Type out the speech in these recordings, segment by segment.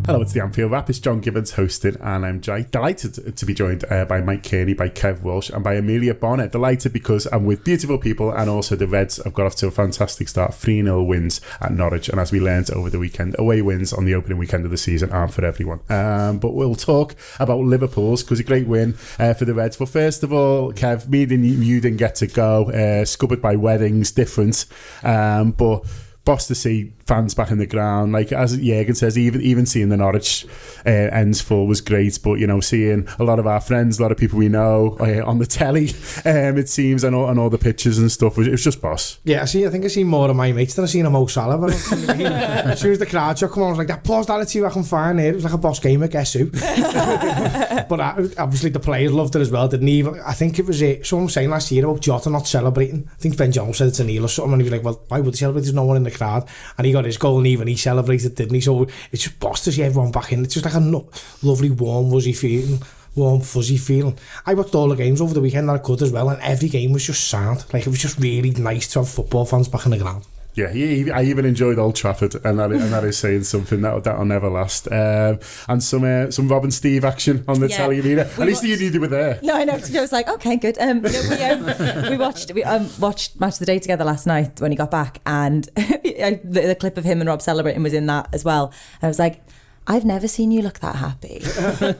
Hello, it's the Anfield Wrap. It's John Gibbons hosting, and I'm delighted to be joined by Mike Kearney, by Kev Walsh, and by Emilia Bona. Delighted because I'm with beautiful people, and also the Reds have got off to a fantastic start. 3-0 wins at Norwich, and as we learned over the weekend, away wins on the opening weekend of the season aren't for everyone. But we'll talk about Liverpool's, because a great win for the Reds. But first of all, Kev, me and you didn't get to go, scuppered by weddings, different, but boss to see fans back in the ground. Like as Jürgen says, even seeing the Norwich ends full was great, but you know, seeing a lot of our friends, a lot of people we know on the telly, it seems, and all the pictures and stuff, it was just boss. Yeah, I think I seen more of my mates than I seen a Mo Salah. But as soon as the crowd shot come on, I was like, that pause that I can find here. It was like a boss game, I guess who. But obviously the players loved it as well, didn't even. I think it was someone was saying last year about Jota not celebrating. I think Ben Jones said it to Neil or something, and he was like, well, why would he celebrate? There's no one in the crowd. And he got his goal, and even he celebrated, didn't he? So it's just boss to see everyone back in. It's just like a lovely warm fuzzy feeling. I watched all the games over the weekend that I could as well, and every game was just sad. Like, it was just really nice to have football fans back in the ground. Yeah, I even enjoyed Old Trafford, and that is saying something that'll never last. And some Rob and Steve action on the telly. At least you were there. No, I know. I was like, okay, good. We watched Match of the Day together last night when he got back, and the clip of him and Rob celebrating was in that as well. And I was like, I've never seen you look that happy.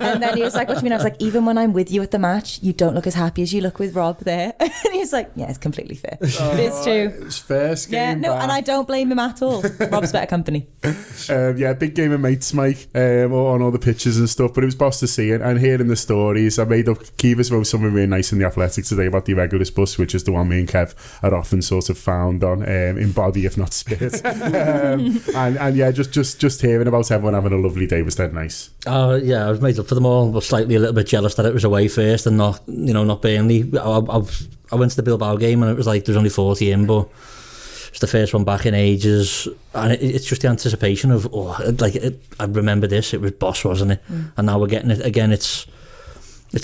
And then he was like, what do you mean? I was like, even when I'm with you at the match, you don't look as happy as you look with Rob there. And he was like, yeah, it's completely fair. It's true. It's first game. Yeah, no, back. And I don't blame him at all. Rob's better company. Big game of mates, Mike, on all the pictures and stuff. But it was boss to see it, and hearing the stories. I made up, Kivas wrote something really nice in the Athletic today about the Irregulars bus, which is the one me and Kev are often sort of found on, in body if not spirit. and yeah, just hearing about everyone having a lovely day was dead nice. Oh yeah, I was made up for them all. I was slightly a little bit jealous that it was away first and not Burnley. I went to the Bilbao game and it was like there's only 40 in, but it's the first one back in ages, and it's just the anticipation of I remember this. It was boss, wasn't it? And now we're getting it again. It's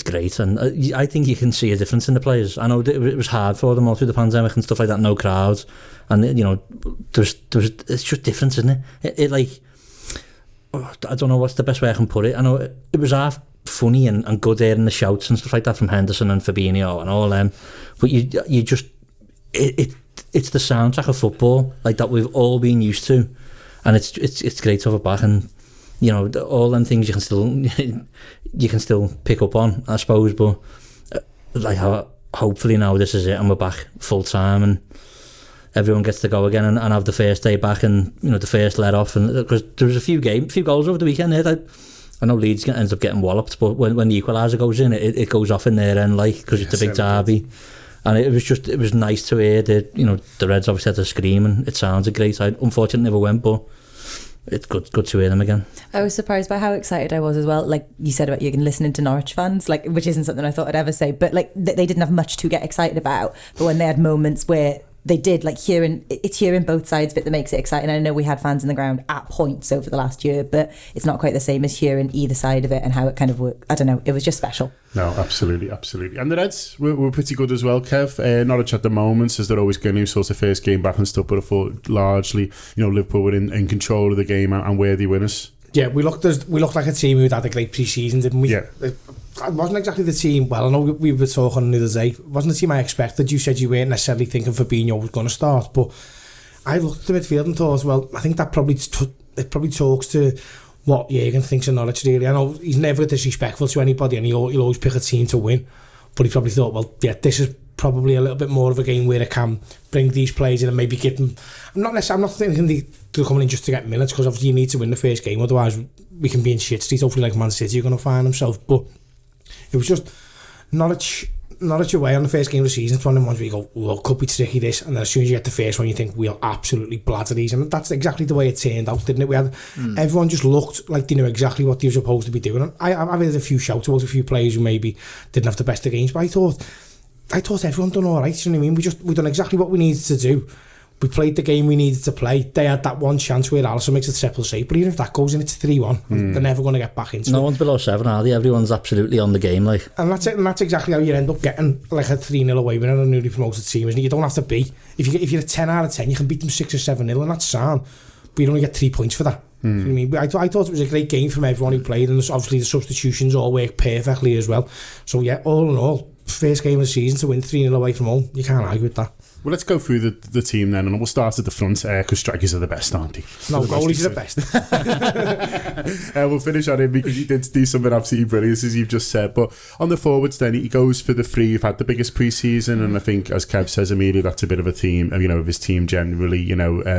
great, and I think you can see a difference in the players. I know it was hard for them all through the pandemic and stuff like that, no crowds, and there's it's just different, isn't it? I don't know what's the best way I can put it. I know it was half funny and good hearing the shouts and stuff like that from Henderson and Fabinho and all them, but you just it's the soundtrack of football like that we've all been used to, and it's great to have it back, and all them things you can still pick up on, I suppose, but hopefully now this is it and we're back full time and everyone gets to go again and have the first day back and the first let off, and because there was a few goals over the weekend there that I know Leeds ends up getting walloped, but when the equaliser goes in, it goes off in there and because it's a big derby, and it was nice to hear that the Reds obviously had to scream and it sounded great. I unfortunately never went, but it's good to hear them again. I was surprised by how excited I was as well. Like you said about you can listening to Norwich fans, which isn't something I thought I'd ever say, but they didn't have much to get excited about, but when they had moments where they did, hearing both sides of it that makes it exciting. I know we had fans in the ground at points over the last year, but it's not quite the same as hearing either side of it and how it kind of worked. I don't know, it was just special. No, absolutely. And the Reds were pretty good as well, Kev. Norwich at the moments, as they're always going to sort of first game back and stuff, but I thought largely, Liverpool were in control of the game and worthy winners. Yeah, we looked like a team who'd had a great pre-season, didn't we? Yeah. It wasn't exactly the team. Well, I know we were talking the other day. It wasn't the team I expected. You said you weren't necessarily thinking Fabinho was going to start, but I looked at the midfield and thought, well, I think that probably talks to what Jürgen thinks of Norwich, really. I know he's never disrespectful to anybody, and he'll always pick a team to win. But he probably thought, well, yeah, this is probably a little bit more of a game where it can bring these players in and maybe get them. I'm not thinking they're coming in just to get minutes, because obviously you need to win the first game, otherwise we can be in shit street. Hopefully, like Man City, you're going to find themselves. But it was just Norwich away on the first game of the season. It's one of the ones where you go, well, could be tricky this, and then as soon as you get the first one, you think we'll absolutely blather these, and that's exactly the way it turned out, didn't it? We had everyone just looked like they knew exactly what they were supposed to be doing. And I've had a few shouts about a few players who maybe didn't have the best of games, but I thought everyone done all right. You know what I mean? We done exactly what we needed to do. We played the game we needed to play. They had that one chance where Alisson makes it triple save, but even if that goes in, it's 3-1. They're never going to get back into it. No one's below 7, are they? Everyone's absolutely on the game, And that's it. And that's exactly how you end up getting a 3-0 away winner on a newly promoted team, isn't it? You don't have to be. If you're a 10 out of 10, you can beat them 6 or 7-0, and that's sound. But you only get 3 points for that. You know what I mean? But I thought it was a great game from everyone who played, and obviously the substitutions all worked perfectly as well. So yeah, all in all, first game of the season to win 3-0 away from home, you can't argue with that. Well, let's go through the team then, and we'll start at the front, because strikers are the best, aren't they? No, goalies are the best. We'll finish on him because he did do something absolutely brilliant, as you've just said. But on the forwards then, he goes for the three. You've had the biggest pre-season, and I think, as Kev says, Emilia, that's a bit of a theme, of his team generally.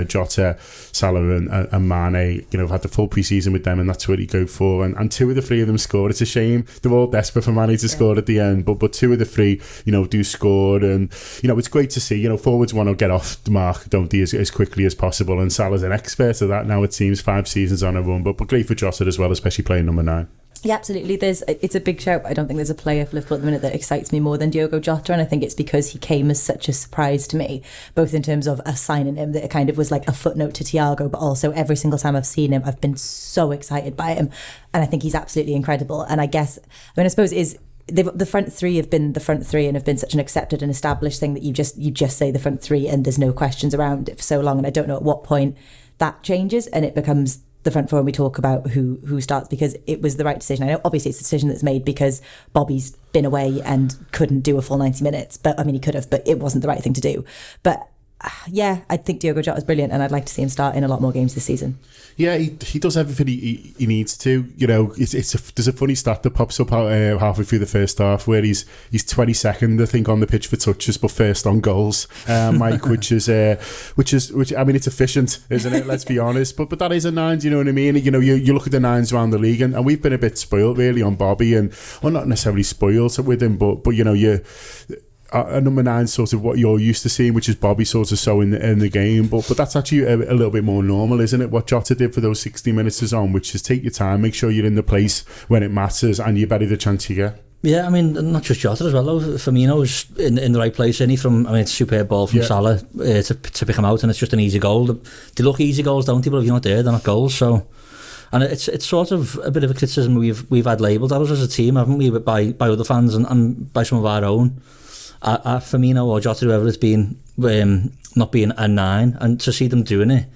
Jota, Salah and Mane, have had the full pre-season with them, and that's what he go for. And two of the three of them scored. It's a shame. They're all desperate for Mane to score at the end, but two of the three, do score. And, it's great to see, forwards want to get off the mark, don't they, as quickly as possible, and Salah's an expert at that now, it seems, 5 seasons on a run, but great for Jota as well, especially playing number 9. Yeah, absolutely. It's a big shout. I don't think there's a player for Liverpool at the minute that excites me more than Diogo Jota, and I think it's because he came as such a surprise to me, both in terms of us signing him, that it kind of was like a footnote to Thiago, but also every single time I've seen him, I've been so excited by him, and I think he's absolutely incredible. And I suppose the front three have been the front three and have been such an accepted and established thing that you just say the front three and there's no questions around it for so long, and I don't know at what point that changes and it becomes the front four and we talk about who starts, because it was the right decision. I know obviously it's a decision that's made because Bobby's been away and couldn't do a full 90 minutes, but I mean he could have, but it wasn't the right thing to do. But yeah, I think Diogo Jota is brilliant, and I'd like to see him start in a lot more games this season. Yeah, he does everything he needs to. There's a funny stat that pops up halfway through the first half where he's 22nd, I think, on the pitch for touches, but first on goals, Mike, which I mean, it's efficient, isn't it? Let's be honest. But that is a 9. Do you know what I mean? You look at the 9s around the league, and we've been a bit spoiled really on Bobby, and well, not necessarily spoiled with him, but a number 9 sort of what you're used to seeing, which is Bobby sort of so in the game, but that's actually a little bit more normal, isn't it? What Jota did for those 60 minutes is on, which is take your time, make sure you're in the place when it matters, and you better the chance you get. Yeah, I mean, not just Jota as well, though. Firmino's in the right place, isn't he? It's a superb ball from Salah to pick him out, and it's just an easy goal. They look easy goals, don't they? But if you're not there, they're not goals. So, and it's sort of a bit of a criticism we've had labelled at us as a team, haven't we? By other fans and by some of our own. Firmino or Jota, whoever it's been, not being a 9, and to see them doing it,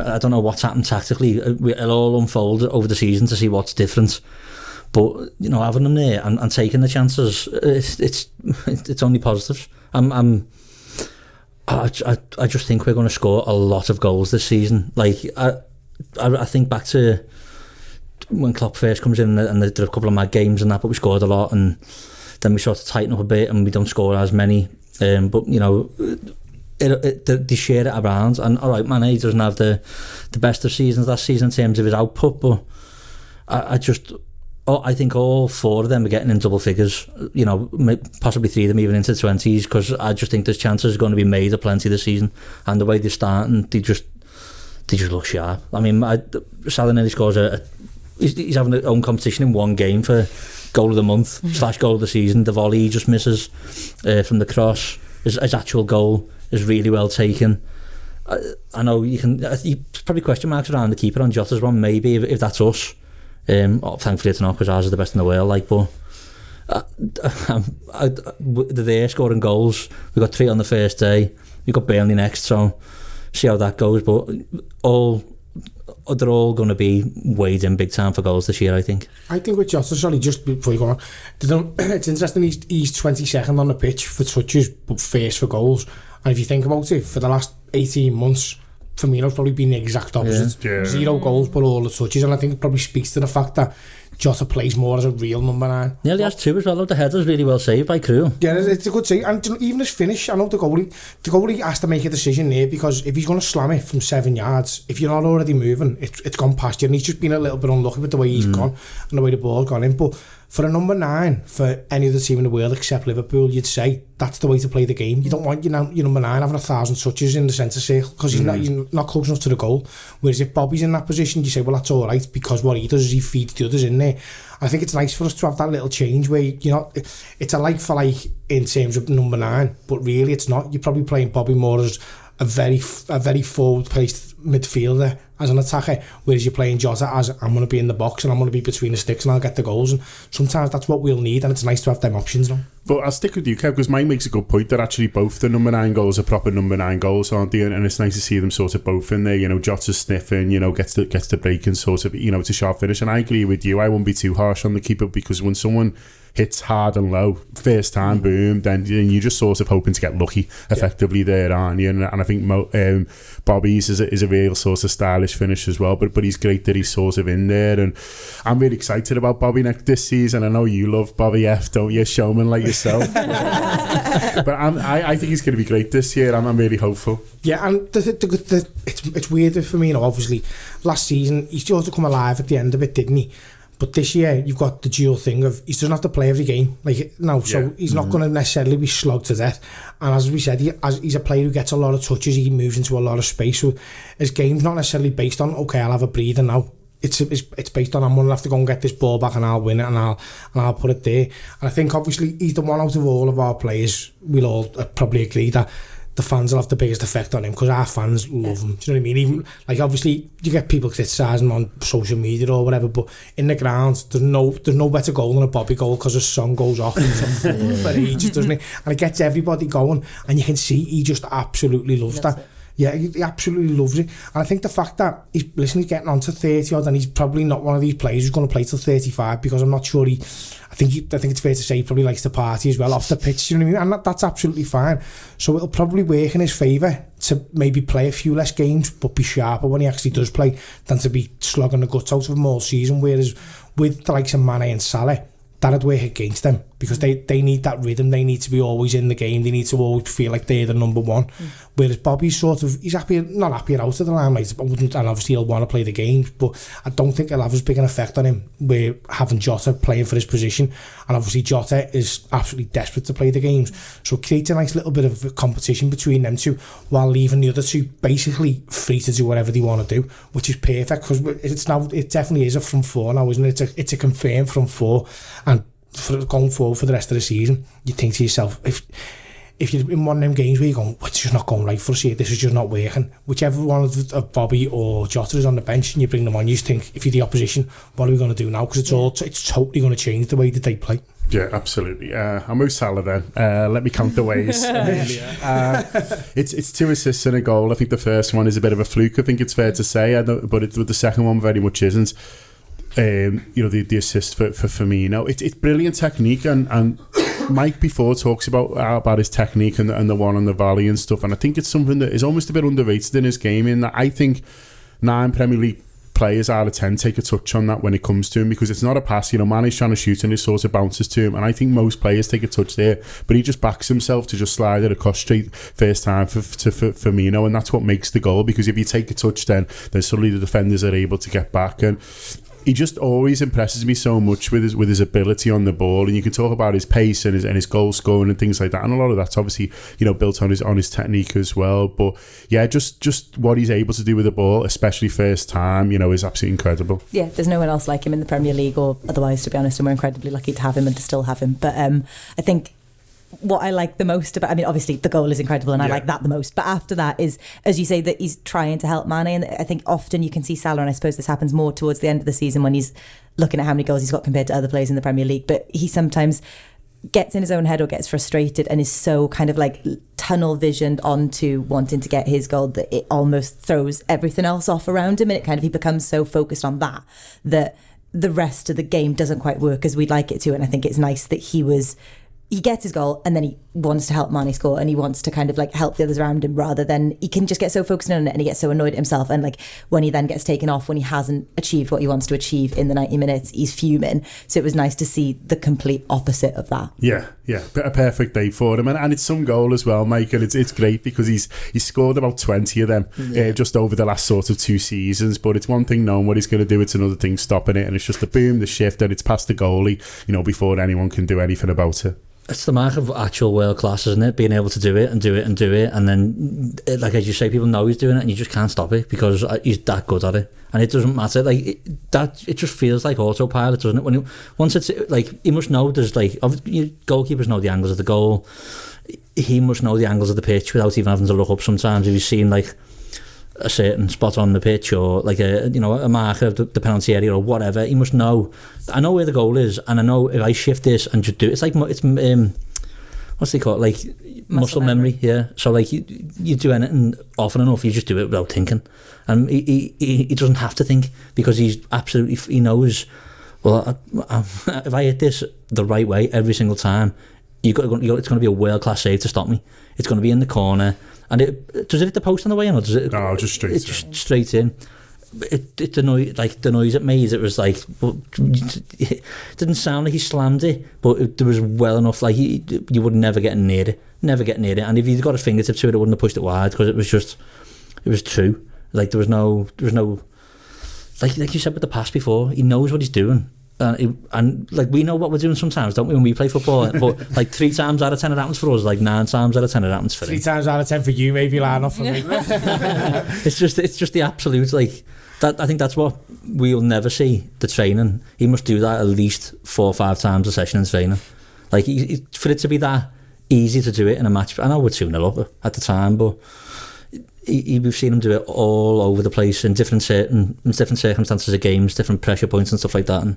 I don't know what's happened tactically. It'll all unfold over the season to see what's different. But having them there and taking the chances, it's only positives. I just think we're going to score a lot of goals this season. Like I think back to when Klopp first comes in and there are a couple of mad games and that, but we scored a lot, and then we sort of tighten up a bit and we don't score as many. But they share it around, and all right, Mane doesn't have the best of seasons last season in terms of his output, but I think all 4 of them are getting in double figures, possibly 3 of them even into 20s, because I just think there's chances going to be made of plenty this season, and the way they're starting, they just look sharp. I mean, Salah nearly scores he's having his own competition in one game for goal of the month / goal of the season. The volley he just misses from the cross, his actual goal is really well taken. I know you probably question marks around the keeper on Jota's one, maybe if that's us. Thankfully it's not, because ours is the best in the world. They're there scoring goals. We got 3 on the first day. We got Burnley next, so see how that goes. But they're all going to be weighed in big time for goals this year, I think. I think with Jota, sorry, just before you go on, it's interesting he's 22nd on the pitch for touches, but first for goals. And if you think about it, for the last 18 months, Firmino's probably been the exact opposite. Yeah. 0 goals, but all the touches, and I think it probably speaks to the fact that Jota plays more as a real number 9. Nearly has 2 as well. The header's really well saved by Crew. Yeah, it's a good save. And even his finish, I know the goalie has to make a decision there, because if he's going to slam it from 7 yards, if you're not already moving, it's gone past you, and he's just been a little bit unlucky with the way he's gone and the way the ball's gone in. But for a number 9, for any other team in the world except Liverpool, you'd say that's the way to play the game. You don't want your number 9 having 1,000 touches in the centre circle, because he's not close enough to the goal. Whereas if Bobby's in that position, you say, well, that's all right, because what he does is he feeds the others in there. I think it's nice for us to have that little change where it's a like for like in terms of number 9, but really it's not. You're probably playing Bobby more as a very forward-placed midfielder as an attacker, whereas you're playing Jota as I'm going to be in the box and I'm going to be between the sticks and I'll get the goals, and sometimes that's what we'll need, and it's nice to have them options now. But I'll stick with you, Kev, because Mike makes a good point that actually both the number 9 goals are proper number 9 goals, aren't they? And it's nice to see them sort of both in there. You know, Jota's sniffing, you know, gets the break and sort of, you know, it's a sharp finish. And I agree with you. I won't be too harsh on the keeper, because when someone hits hard and low, first time, boom, then you're just sort of hoping to get lucky effectively there, aren't you? And I think Bobby's is a real sort of stylish finish as well, but he's great that he's sort of in there, and I'm really excited about Bobby this season. I know you love Bobby F, don't you? Showman like yourself. But I think he's going to be great this year. I'm really hopeful. Yeah, and it's weird for me, you know, obviously last season he sort of come alive at the end of it, didn't he? But this year, you've got the dual thing of he doesn't have to play every game. So he's not going to necessarily be slogged to death. And as we said, he's a player who gets a lot of touches, he moves into a lot of space. So his game's not necessarily based on, okay, I'll have a breather now. It's based on, I'm going to have to go and get this ball back and I'll win it and I'll put it there. And I think obviously he's the one out of all of our players, we'll all probably agree that the fans will have the biggest effect on him, because our fans love him. Do you know what I mean? Even, like, obviously you get people criticising him on social media or whatever, but in the ground there's no better goal than a Bobby goal, because his song goes off for ages, doesn't it? And it gets everybody going, and you can see he just absolutely loves that. Yeah, he absolutely loves it. And I think the fact that he's getting on to 30 odd, and he's probably not one of these players who's going to play till 35, because I'm not sure I think it's fair to say he probably likes to party as well off the pitch, you know what I mean? And that's absolutely fine. So it'll probably work in his favour to maybe play a few less games, but be sharper when he actually does play, than to be slogging the guts out of him all season. Whereas with the likes of Mane and Salah, that'd work against them, because they need that rhythm. They need to be always in the game. They need to always feel like they're the number one. Whereas Bobby's he's not happier out of the limelight, and obviously he'll want to play the games, but I don't think it'll have as big an effect on him where having Jota playing for his position. And obviously Jota is absolutely desperate to play the games, so it creates a nice little bit of competition between them two, while leaving the other two basically free to do whatever they want to do, which is perfect, because it definitely is a front four now, isn't it? It's a confirmed front four, and going forward for the rest of the season, you think to yourself, if you're in one of them games where you're going, it's just not going right for us here, this is just not working, whichever one of Bobby or Jota is on the bench and you bring them on, you just think, if you're the opposition, what are we going to do now? Because it's totally going to change the way that they play. Yeah, absolutely. I'll move Salah then. Let me count the ways. It's 2 assists and a goal. I think the first one is a bit of a fluke, I think it's fair to say, but the second one very much isn't. You know, the assist for Firmino, it's brilliant technique, and Mike before talks about his technique and the one on the volley and stuff, and I think it's something that is almost a bit underrated in his game, in that I think 9 Premier League players out of 10 take a touch on that when it comes to him, because it's not a pass. You know, Mane's trying to shoot and it sort of bounces to him, and I think most players take a touch there, but he just backs himself to just slide it across straight first time for Firmino, and that's what makes the goal, because if you take a touch then suddenly the defenders are able to get back. And he just always impresses me so much with his ability on the ball, and you can talk about his pace and his goal scoring and things like that, and a lot of that's obviously, you know, built on his technique as well. But yeah, just what he's able to do with the ball, especially first time, you know, is absolutely incredible. Yeah, there's no one else like him in the Premier League or otherwise, to be honest, and we're incredibly lucky to have him and to still have him. But I think what I like the most about, I mean, obviously the goal is incredible and I like that the most, but after that is, as you say, that he's trying to help Mane, and I think often you can see Salah, and I suppose this happens more towards the end of the season when he's looking at how many goals he's got compared to other players in the Premier League, but he sometimes gets in his own head or gets frustrated and is so kind of like tunnel visioned onto wanting to get his goal that it almost throws everything else off around him, and it kind of, he becomes so focused on that the rest of the game doesn't quite work as we'd like it to. And I think it's nice that he gets his goal and then he wants to help Mane score, and he wants to kind of like help the others around him, rather than he can just get so focused on it and he gets so annoyed at himself, and like when he then gets taken off when he hasn't achieved what he wants to achieve in the 90 minutes, he's fuming. So it was nice to see the complete opposite of that. Yeah, a perfect day for him, and it's some goal as well, Mike, and it's great because he's scored about 20 of them just over the last sort of 2 seasons. But it's one thing knowing what he's going to do, it's another thing stopping it, and it's just the boom, the shift, and it's past the goalie, you know, before anyone can do anything about it. It's the mark of actual world class, isn't it? Being able to do it and do it and do it, and then, like as you say, people know he's doing it, and you just can't stop it because he's that good at it, and it doesn't matter. Like it just feels like autopilot, doesn't it? Once it's like, you must know there's like, goalkeepers know the angles of the goal. he must know the angles of the pitch without even having to look up sometimes. If you've seen like a certain spot on the pitch or like a marker of the penalty area or whatever, he must know. I know where the goal is, and I know if I shift this and just do it, it's like what's they call it, like muscle memory. Yeah, so like you do anything often enough, you just do it without thinking, and he doesn't have to think, because he knows, well, if I hit this the right way every single time, it's going to be a world-class save to stop me. It's going to be in the corner. And does it hit the post on the way in, or does it? No, just straight in. It's just straight in. The noise it made, it was like, it didn't sound like he slammed it, but there was well enough, like you would never get near it. And if he'd got a fingertip to it, I wouldn't have pushed it wide, because it was true. Like there was no, like you said with the pass before, he knows what he's doing. And like we know what we're doing sometimes, don't we, when we play football? But like 3 times out of 10 it happens for us, like 9 times out of 10 it happens for him. 3 times out of 10 for you, maybe, not for me. It's just the absolute, like that. I think that's what we'll never see, the training. He must do that at least 4 or 5 times a session in training. Like for it to be that easy to do it in a match. I know we're 2-0 up at the time, but we've seen him do it all over the place in different circumstances of games, different pressure points and stuff like that, and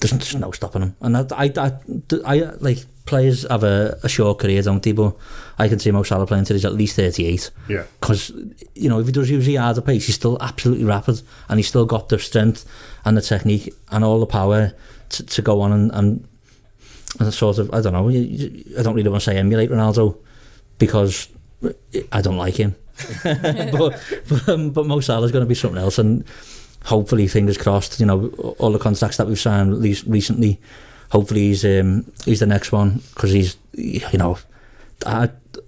there's no stopping him. And I like, players have a short career, don't they? But I can see Mo Salah playing till he's at least 38. Yeah. Because, if he does use the harder pace, he's still absolutely rapid, and he's still got the strength and the technique and all the power to go on and sort of, I don't know, I don't really want to say emulate Ronaldo, because I don't like him. but Mo Salah's going to be something else, and hopefully, fingers crossed, all the contracts that we've signed at least recently, hopefully he's the next one, because he's,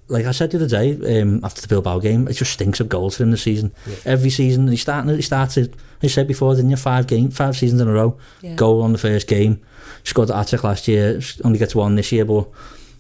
like I said the other day, after the Bilbao game, it just stinks of goals for him this season. Yeah. Every season he starts it, I said before, didn't you, 5 seasons in a row, goal on the first game, scored at hat-trick last year, only gets 1 this year, but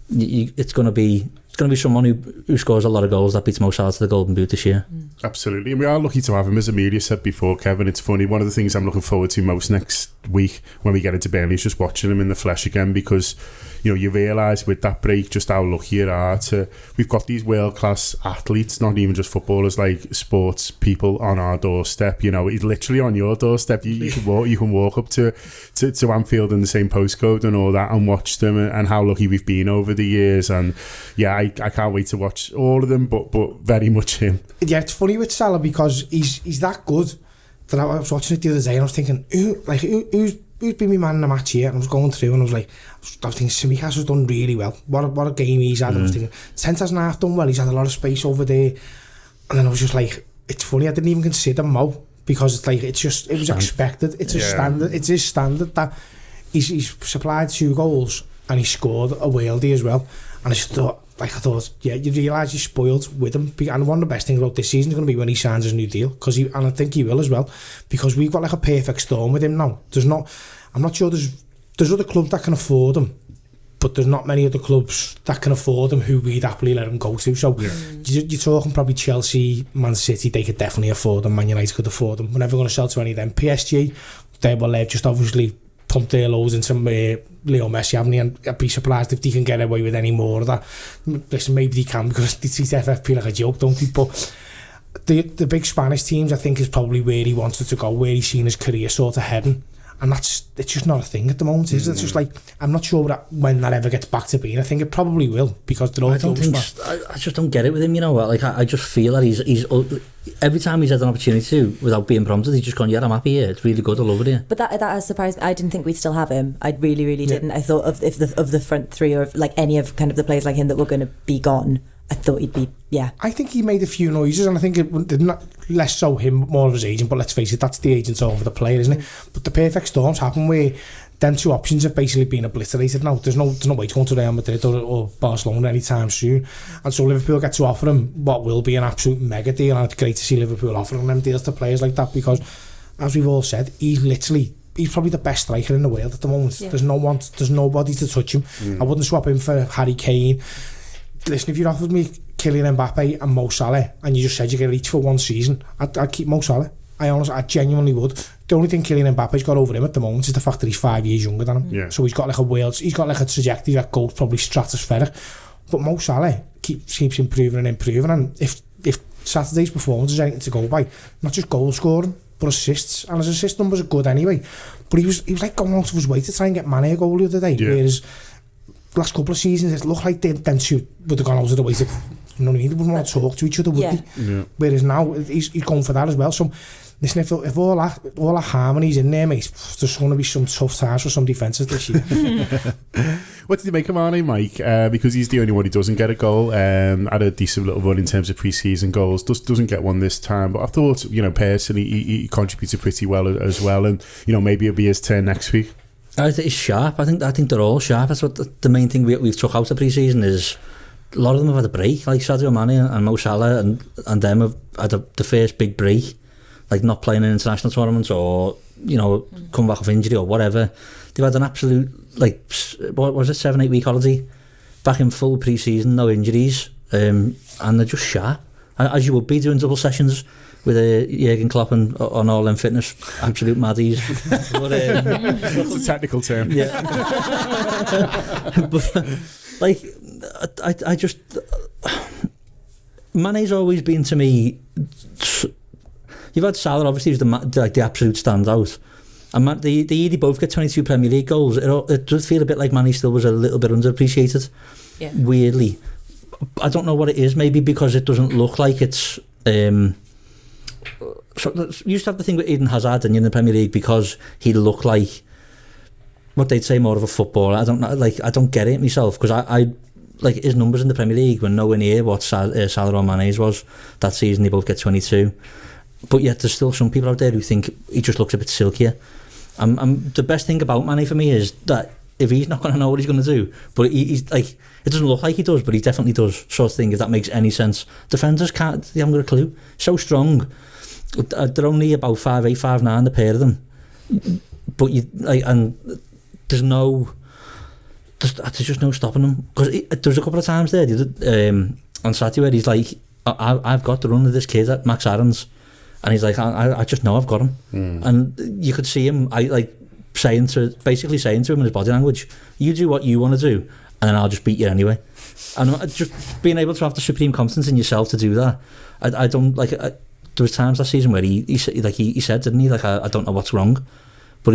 it's going to be someone who scores a lot of goals that beats Mo Salah to the Golden Boot this year. Absolutely, and we are lucky to have him, as Emilia said before, Kevin. It's funny, one of the things I'm looking forward to most next week when we get into Burnley is just watching him in the flesh again, because you realise with that break just how lucky you are to, we've got these world-class athletes, not even just footballers, like sports people on our doorstep. He's literally on your doorstep. You can walk up to Anfield in the same postcode and all that and watch them, and how lucky we've been over the years. And yeah, I can't wait to watch all of them, but very much him. Yeah, it's funny with Salah, because he's that good that I was watching it the other day and I was thinking, who's been my man in the match here? And I was going through and I was thinking, Tsimikas has done really well. What a game he's had. I was thinking, Trent hasn't half done well. He's had a lot of space over there. And then I was just like, it's funny, I didn't even consider Mo, because it's like, it was expected. It's a standard. It's his standard that he's supplied 2 goals and he scored a worldie as well. And I just thought, yeah, you realise you're spoiled with him. And one of the best things about this season is going to be when he signs his new deal, and I think he will as well, because we've got like a perfect storm with him now. I'm not sure there's other clubs that can afford him, but there's not many other clubs that can afford him who we'd happily let him go to. So you're talking probably Chelsea, Man City, they could definitely afford him. Man United could afford him. We're never going to sell to any of them. PSG, they've just obviously pumped their loads into Leo Messi, haven't they? And I'd be surprised if they can get away with any more of that. Listen, maybe they can, because they treat FFP like a joke, don't they? But the big Spanish teams, I think, is probably where he wanted to go, where he's seen his career sort of heading. And it's just not a thing at the moment, is it? It's just like, I'm not sure when that ever gets back to being. I think it probably will, because they're all I just don't get it with him, Like, I just feel that he's every time he's had an opportunity to, without being prompted, he's just gone, yeah, I'm happy here. It's really good, I love it here. But that has surprised me. I didn't think we'd still have him. I really didn't. I thought of the front 3, or like any of kind of the players like him that were going to be gone, I thought he'd be, yeah. I think he made a few noises, and I think it did not, less so him, more of his agent, but let's face it, that's the agent's over the player, isn't it? But the perfect storms happen where them 2 options have basically been obliterated now. There's no way to go to Real Madrid or Barcelona anytime soon. And so Liverpool get to offer him what will be an absolute mega deal, and it's great to see Liverpool offering them deals to players like that, because, as we've all said, he's probably the best striker in the world at the moment. Yeah. There's nobody to touch him. I wouldn't swap him for Harry Kane. Listen, if you offered me Kylian Mbappe and Mo Salah, and you just said you get each for 1 season, I'd keep Mo Salah. I genuinely would. The only thing Kylian Mbappe's got over him at the moment is the fact that he's 5 years younger than him. Yeah. So he's got like a trajectory that goes probably stratospheric. But Mo Salah keeps improving and improving, and if Saturday's performance is anything to go by, not just goal scoring but assists, and his assist numbers are good anyway, but he was like going out of his way to try and get Mane a goal the other day, whereas last couple of seasons it looked like them two would have gone out of the way to, you know what I mean, they wouldn't want to talk to each other, would they? Whereas now he's going for that as well. So listen, if all that harmony's in there, mate, there's going to be some tough times for some defences this year. What did you make of Mane, Mike? Because he's the only one who doesn't get a goal. Had a decent little run in terms of pre-season goals. Doesn't get one this time. But I thought, you know, personally, he contributed pretty well as well. And, you know, maybe it'll be his turn next week. I think he's sharp. I think they're all sharp. That's what the main thing we've took out of pre-season is a lot of them have had a break. Like Sadio Mane and Mo Salah and them have had the first big break. Like not playing in international tournaments or, you know, come back off injury or whatever. They've had an absolute, like, what was it, 7-8 week holiday, back in full pre-season, no injuries, and they're just sharp, as you would be doing double sessions with Jurgen Klopp and on all them fitness absolute maddies. But, it's a technical term. Yeah. But like I just Mane's always been to me. You've had Salah, obviously, who's the absolute standout. And they both get 22 Premier League goals. It does feel a bit like Mane still was a little bit underappreciated. Yeah. Weirdly. I don't know what it is, maybe because it doesn't look like it's... so you used to have the thing with Eden Hazard in the Premier League because he looked like what they'd say more of a footballer. I don't know, like, I don't get it myself because I like his numbers in the Premier League were nowhere near what Salah or Mane's was that season. They both get 22. But yet there's still some people out there who think he just looks a bit silkier. The best thing about Mane for me is that if he's not going to know what he's going to do, but he's like, it doesn't look like he does, but he definitely does, sort of thing, if that makes any sense. Defenders they haven't got a clue. So strong. They're only about 5'8", 5'9", the pair of them. But and there's just no stopping them. Because there's a couple of times there on Saturday where he's like, I've got the run of this kid at Max Aarons. And he's like, I just know I've got him. And you could see him, basically saying to him in his body language, you do what you want to do, and then I'll just beat you anyway. And just being able to have the supreme confidence in yourself to do that, I don't like. There was times last season where he said, didn't he? Like, I don't know what's wrong, but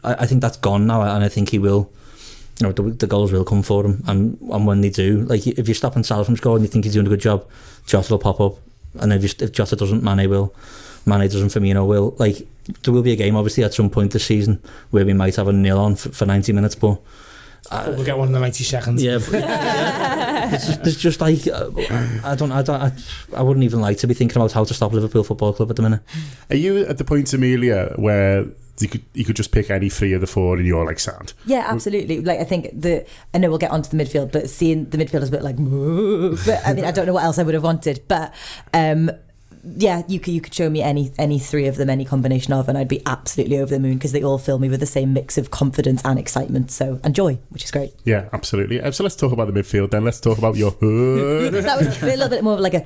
I think that's gone now, and I think he will. You know, the goals will come for him, and when they do, like, if you're stopping Salah from scoring, you think he's doing a good job, Jota will pop up, and if Jota doesn't, Mane will. Mane doesn't, Firmino will. Like, there will be a game obviously at some point this season where we might have a nil on for 90 minutes, but we'll get one in the 90 seconds. Yeah, there's just like I wouldn't even like to be thinking about how to stop Liverpool Football Club at the minute. Are you at the point, Emilia, where you could just pick any three of the four and you're like sound? Yeah, absolutely. Like, I think I know we'll get onto the midfield, but seeing the midfield is a bit like, but I mean, I don't know what else I would have wanted, but yeah, you could show me any three of them, any combination of, and I'd be absolutely over the moon because they all fill me with the same mix of confidence and excitement, and joy, which is great. Yeah, absolutely. So let's talk about the midfield then. Let's talk about your that was a little bit more of like a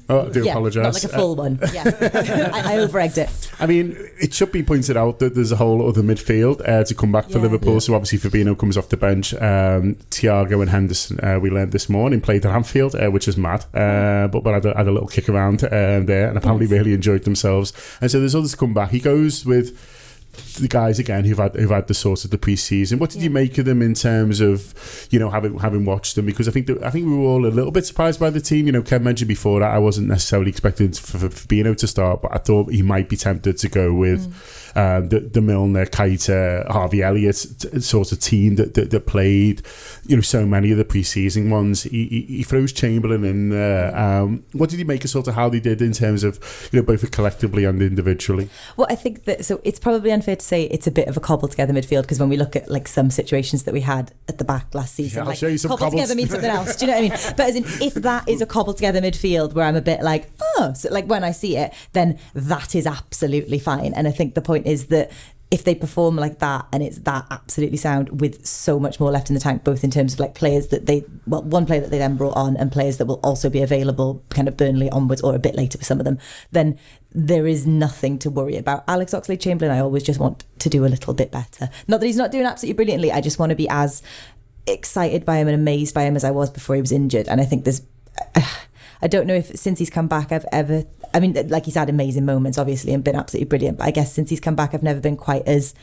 oh, I do apologise. Not like a full one. Yeah, I over-egged it. I mean, it should be pointed out that there's a whole other midfield to come back for Liverpool. So obviously Fabinho comes off the bench. Thiago and Henderson, we learned this morning, played at Anfield, which is mad, but had a little kick around there, and apparently really enjoyed themselves. And so there's others to come back. He goes with the guys again who've had the sort of the pre-season. What did you make of them in terms of, you know, having watched them? Because I think we were all a little bit surprised by the team. You know, Kev mentioned before that I wasn't necessarily expecting for Fabinho to start, but I thought he might be tempted to go with the Milner, Keita, Harvey Elliott sort of team that played, you know, so many of the pre-season ones. He throws Chamberlain in there. What did you make of sort of how they did in terms of, you know, both collectively and individually? Well, I think that, so it's probably unfair to say it's a bit of a cobbled together midfield, because when we look at like some situations that we had at the back last season, like, cobbled together means something else. Do you know what I mean? But as in, if that is a cobbled together midfield where I'm a bit like, so like when I see it, then that is absolutely fine. And I think the point is that if they perform like that and it's that absolutely sound with so much more left in the tank, both in terms of like players that one player that they then brought on and players that will also be available kind of Burnley onwards or a bit later for some of them, then there is nothing to worry about. Alex Oxlade-Chamberlain, I always just want to do a little bit better. Not that he's not doing absolutely brilliantly, I just want to be as excited by him and amazed by him as I was before he was injured. And I think I don't know if since he's come back I've ever, I mean, like he's had amazing moments obviously and been absolutely brilliant, but I guess since he's come back I've never been quite as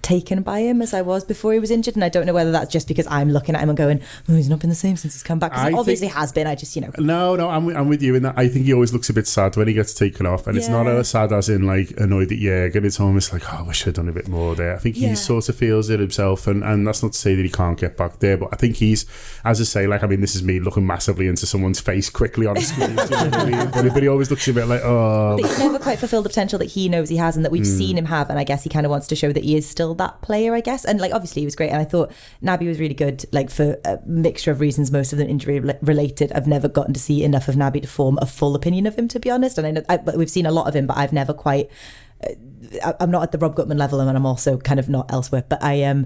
taken by him as I was before he was injured, and I don't know whether that's just because I'm looking at him and going, oh, he's not been the same since he's come back, because he obviously has been. I just, No, I'm with you in that. I think he always looks a bit sad when he gets taken off, and it's not as sad as in like annoyed at Jürgen. It's almost like, oh, I wish I'd done a bit more there. I think he sort of feels it himself, and that's not to say that he can't get back there, but I think he's, as I say, like, I mean, this is me looking massively into someone's face quickly on a screen, you know what I mean? But he always looks a bit like, oh. But he's never quite fulfilled the potential that he knows he has and that we've seen him have, and I guess he kind of wants to show that he is still that player, I guess. And like obviously he was great, and I thought Naby was really good, like for a mixture of reasons, most of them injury related. I've never gotten to see enough of Naby to form a full opinion of him, to be honest, and I know we've seen a lot of him, but I've never quite I'm not at the Rob Gutman level, and I'm also kind of not elsewhere, but I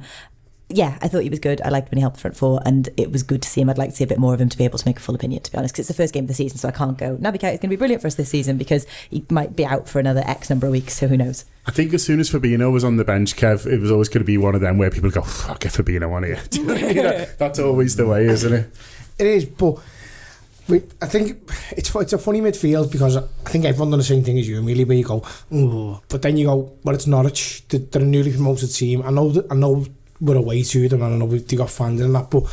thought he was good. I liked when he helped the front four, and it was good to see him. I'd like to see a bit more of him to be able to make a full opinion, to be honest, because it's the first game of the season, so I can't go, Naby Keita is going to be brilliant for us this season, because he might be out for another X number of weeks, so who knows. I think as soon as Fabinho was on the bench, Kev, it was always going to be one of them where people go, I'll get Fabinho on here. That's always the way, isn't it? It is, but I think it's a funny midfield, because I think everyone done the same thing as you, Emilia, where you go, ooh, but then you go, well, it's Norwich, they're a newly promoted team. I know we're away to them, and I know they got fans and that, but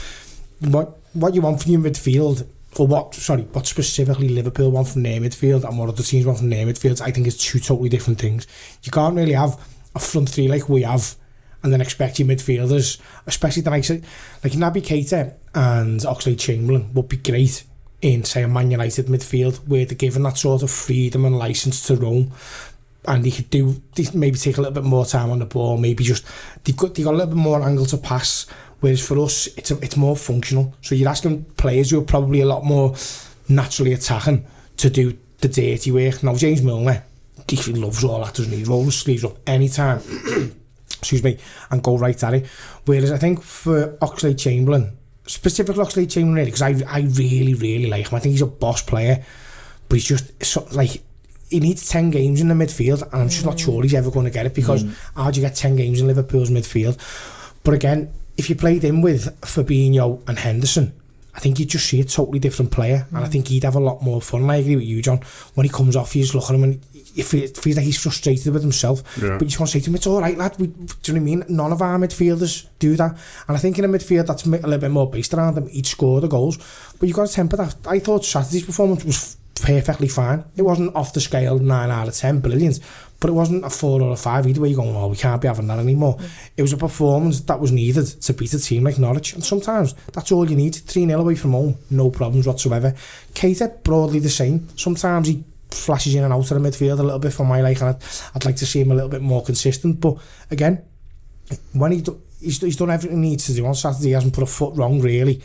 what you want from your midfield, or what specifically Liverpool want from their midfield and what other teams want from their midfields, I think is two totally different things. You can't really have a front three like we have and then expect your midfielders, especially the likes of like Naby Keita and Oxlade-Chamberlain, would be great in, say, a Man United midfield where they're given that sort of freedom and licence to roam, and they could maybe take a little bit more time on the ball, maybe just they got a little bit more angle to pass. Whereas for us, it's more functional. So you're asking players who are probably a lot more naturally attacking to do the dirty work. Now, James Milner, he loves all that, doesn't he? He rolls his sleeves up anytime, excuse me, and go right at it. Whereas I think for Oxlade-Chamberlain, specifically Oxlade-Chamberlain, really, because I really, really like him. I think he's a boss player, but he's just like, he needs 10 games in the midfield, and I'm just not sure he's ever going to get it, because how do you get 10 games in Liverpool's midfield? But again, if you played him with Fabinho and Henderson, I think you'd just see a totally different player, and I think he'd have a lot more fun. And I agree with you, John. When he comes off, you just look at him and it feels like he's frustrated with himself. But you just want to say to him, it's all right, lad. Do you know what I mean? None of our midfielders do that. And I think in a midfield that's a little bit more based around him, he'd score the goals. But you've got to temper that. I thought Saturday's performance was perfectly fine. It wasn't off the scale 9 out of 10, brilliant. But it wasn't a 4 or a 5 either, where you're going, oh, we can't be having that anymore. It was a performance that was needed to beat a team like Norwich, and sometimes that's all you need. 3-0 away from home, no problems whatsoever. Keita, broadly the same. Sometimes he flashes in and out of the midfield a little bit for my liking, and I'd like to see him a little bit more consistent. But again, when he's done everything he needs to do on Saturday, he hasn't put a foot wrong really.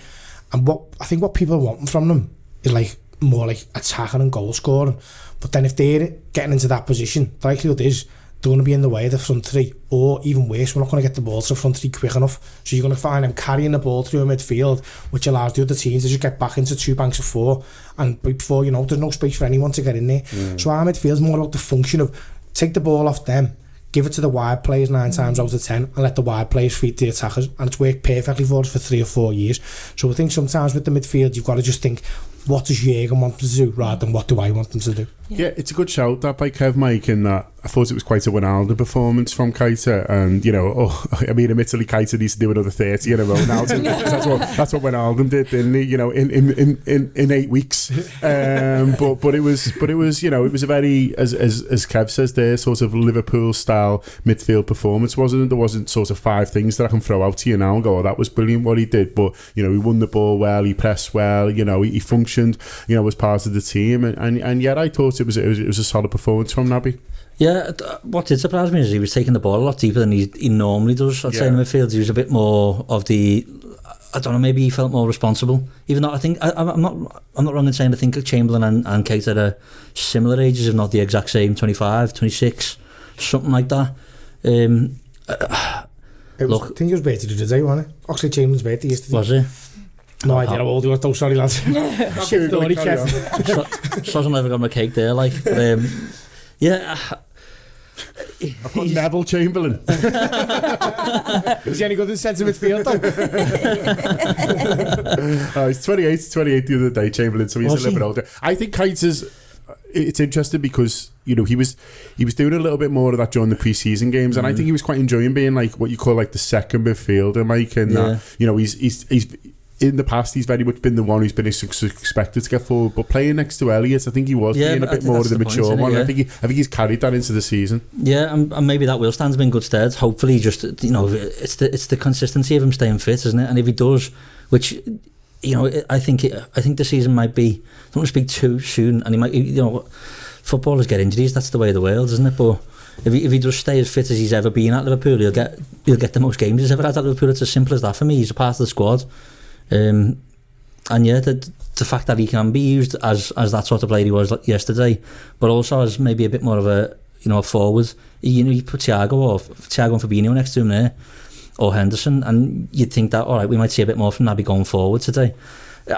And I think what people are wanting from them is like more like attacking and goal scoring. But then if they're getting into that position, the likelihood is they're going to be in the way of the front three, or even worse, we're not going to get the ball to the front three quick enough. So you're going to find them carrying the ball through a midfield, which allows the other teams to just get back into 2 banks of 4, and before you know, there's no space for anyone to get in there. So our midfield's more about the function of take the ball off them, give it to the wide players 9 times out of 10, and let the wide players feed the attackers, and it's worked perfectly for us for 3 or 4 years. So I think sometimes with the midfield you've got to just think, what does Jürgen want them to do rather than what do I want them to do? Yeah, it's a good shout that by Kev, Mike, in that I thought it was quite a Ronaldo performance from Keita, and you know, admittedly Keita needs to do another 30 in a row now. That's what Ronaldo did, didn't he? You know, in 8 weeks. But it was you know, it was a very, as Kev says there, sort of Liverpool style midfield performance, wasn't it? There wasn't sort of 5 things that I can throw out to you now and go, oh, that was brilliant what he did. But you know, he won the ball well, he pressed well, you know, he functioned, you know, as part of the team, and yet I thought it was a solid performance from Naby. Yeah, what did surprise me is he was taking the ball a lot deeper than he normally does. I'd say in the midfield he was a bit more of the, I don't know, maybe he felt more responsible. Even though I think I'm not wrong in saying I think Chamberlain and Keita are similar ages, if not the exact same, 25, 26, something like that. I think it was birthday today, wasn't it? Oxlade-Chamberlain's birthday yesterday. Was it? No idea how old he was though, sorry lads. Shit story, Kev. Soz never got my cake there, like. Yeah, I've got Neville Chamberlain. Is he any good in centre midfield though? He's 28 the other day, Chamberlain, so he's a little bit older. I think Kite is... It's interesting because, you know, he was doing a little bit more of that during the pre-season games, and I think he was quite enjoying being like what you call like the second midfielder, Mike, and you know, he's in the past he's very much been the one who's been expected to get forward, but playing next to Elliott, I think he was being a bit more of the mature one. I think he's carried that into the season. Yeah, and maybe that will stand him in good stead. Hopefully, just, you know, it's the consistency of him staying fit, isn't it? And if he does, which, you know, I think the season might be, I don't want to speak too soon, and he might, you know, footballers get injuries, that's the way of the world, isn't it? But if he does stay as fit as he's ever been at Liverpool, he'll get the most games he's ever had at Liverpool. It's as simple as that for me. He's a part of the squad. And yeah, the fact that he can be used as that sort of player he was yesterday, but also as maybe a bit more of a, you know, a forward. You know, you put Thiago and Fabinho next to him there, or Henderson, and you'd think that, all right, we might see a bit more from Naby going forward today.